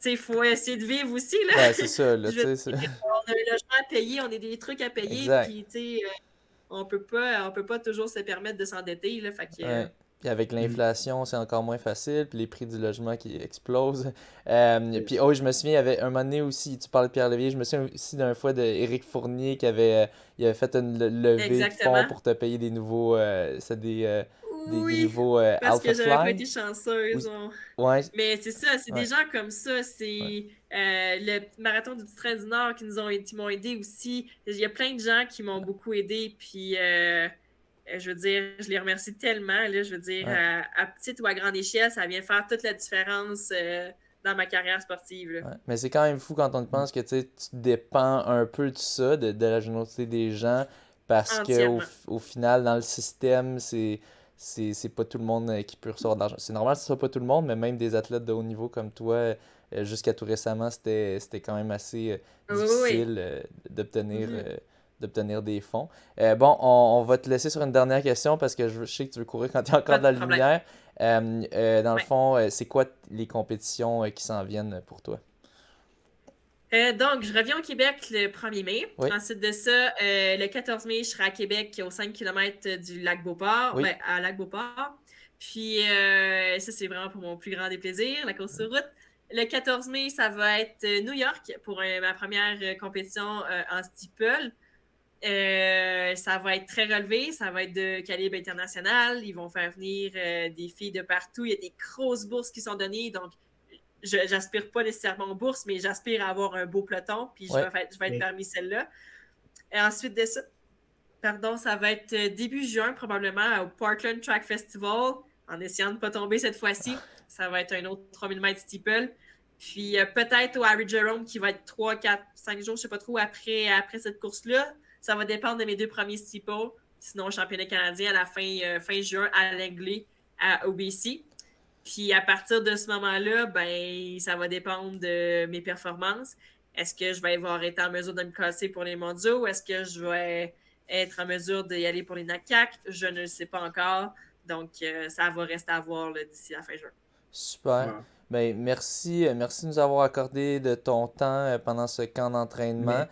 [SPEAKER 3] il faut essayer de vivre aussi. Là.
[SPEAKER 1] Ouais, c'est ça. Là,
[SPEAKER 3] on a un logement à payer, on a des trucs à payer, puis on peut pas toujours se permettre de s'endetter. Là, fait que,
[SPEAKER 1] ouais. Puis avec l'inflation, c'est encore moins facile, puis les prix du logement qui explosent. Puis je me souviens, il y avait un moment donné aussi, tu parlais de Pierre Léveillé, je me souviens aussi d'une fois d'Éric Fournier qui avait, il avait fait une levée de fonds pour te payer des nouveaux, des nouveaux
[SPEAKER 3] parce que
[SPEAKER 1] Alpha
[SPEAKER 3] j'avais pas
[SPEAKER 1] Fly.
[SPEAKER 3] été chanceuse.
[SPEAKER 1] Ouais.
[SPEAKER 3] Mais c'est ça, c'est des gens comme ça. C'est le marathon du train du Nord qui m'ont aidé aussi. Il y a plein de gens qui m'ont beaucoup aidé. Puis, je veux dire, je les remercie tellement. Là, je veux dire, à petite ou à grande échelle, ça vient faire toute la différence dans ma carrière sportive. Là.
[SPEAKER 1] Ouais. Mais c'est quand même fou quand on pense que tu dépends un peu de ça, de la générosité des gens, parce qu'au final, dans le système, c'est pas tout le monde qui peut recevoir de l'argent. C'est normal que ce soit pas tout le monde, mais même des athlètes de haut niveau comme toi, jusqu'à tout récemment, c'était quand même assez difficile d'obtenir des fonds. Bon, on va te laisser sur une dernière question parce que je sais que tu veux courir quand tu es encore dans la lumière. Dans le fond, c'est quoi les compétitions qui s'en viennent pour toi?
[SPEAKER 3] Donc, je reviens au Québec le 1er mai. Oui. Ensuite de ça, le 14 mai, je serai à Québec au 5 km du lac Beauport, à lac Beauport. Puis, ça, c'est vraiment pour mon plus grand des plaisirs, la course sur route. Le 14 mai, ça va être New York pour ma première compétition en steeple. Ça va être très relevé, ça va être de calibre international. Ils vont faire venir des filles de partout. Il y a des grosses bourses qui sont données, donc j'aspire pas nécessairement aux bourses, mais j'aspire à avoir un beau peloton, puis je vais être parmi celles-là. Et ensuite de ça, ça va être début juin, probablement, au Portland Track Festival, en essayant de ne pas tomber cette fois-ci. Ça va être un autre 3000 mètres steeple. Puis peut-être au Harry Jerome, qui va être 3, 4, 5 jours, je ne sais pas trop, après cette course-là. Ça va dépendre de mes 2 premiers steeples. Sinon, championnat canadien à la fin juin à Langley, à OBC. Puis à partir de ce moment-là, ben ça va dépendre de mes performances. Est-ce que je vais avoir été en mesure de me classer pour les mondiaux? Est-ce que je vais être en mesure d'y aller pour les NACAC? Je ne le sais pas encore. Donc, ça va rester à voir d'ici la fin juin.
[SPEAKER 1] Super. Ouais. Ben, merci de nous avoir accordé de ton temps pendant ce camp d'entraînement.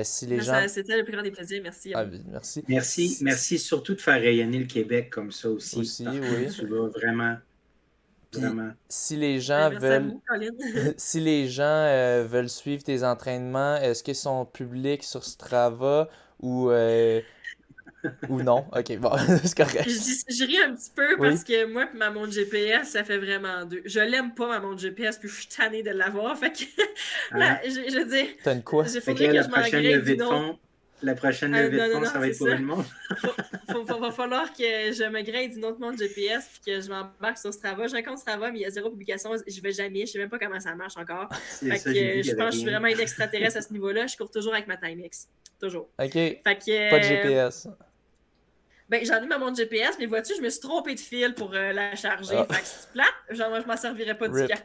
[SPEAKER 1] Si les gens...
[SPEAKER 3] C'était le plus grand des plaisirs. Merci.
[SPEAKER 1] Merci.
[SPEAKER 4] Merci surtout de faire rayonner le Québec comme ça aussi.
[SPEAKER 1] Oui.
[SPEAKER 4] Tu vas vraiment...
[SPEAKER 1] Puis, si les gens veulent si les gens veulent suivre tes entraînements, est-ce qu'ils sont publics sur Strava ou non? Ok, bon, c'est correct.
[SPEAKER 3] Je ris un petit peu parce que moi et ma montre GPS, ça fait vraiment deux. Je l'aime pas, ma montre GPS, puis je suis tannée de l'avoir. Fait que là, je veux dire,
[SPEAKER 1] t'as une quoi?
[SPEAKER 3] Il faudrait que je m'engraine du nom.
[SPEAKER 4] La prochaine levée de fonds, ça va être pour le monde.
[SPEAKER 3] Va falloir que je me graine d'une autre montre GPS puis que je m'embarque sur Strava. J'ai un compte Strava, mais il y a 0 publication. Je vais jamais. Je sais même pas comment ça marche encore. Je pense que je suis vraiment une extraterrestre à ce niveau-là. Je cours toujours avec ma Timex. Toujours.
[SPEAKER 1] OK. Fait que, pas de GPS.
[SPEAKER 3] Ben, j'en ai ma montre GPS, mais vois-tu, je me suis trompée de fil pour la charger. Fait que c'est plate. Genre, moi, je m'en servirais pas du cas.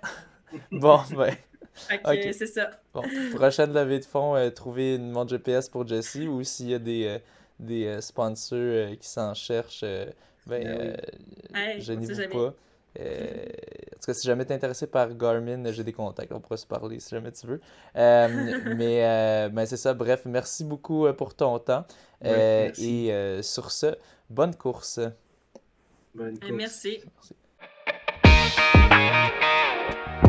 [SPEAKER 1] Bon, ben.
[SPEAKER 3] Fait que c'est ça.
[SPEAKER 1] Bon, prochaine levée de fonds, trouver une montre GPS pour Jessie ou s'il y a des sponsors qui s'en cherchent, gênez-vous pas. En tout cas, si jamais tu es intéressé par Garmin, j'ai des contacts, on pourra se parler si jamais tu veux. Mais c'est ça, bref, merci beaucoup pour ton temps. Et sur ce, bonne course.
[SPEAKER 4] Bonne course.
[SPEAKER 3] Merci.
[SPEAKER 1] Merci.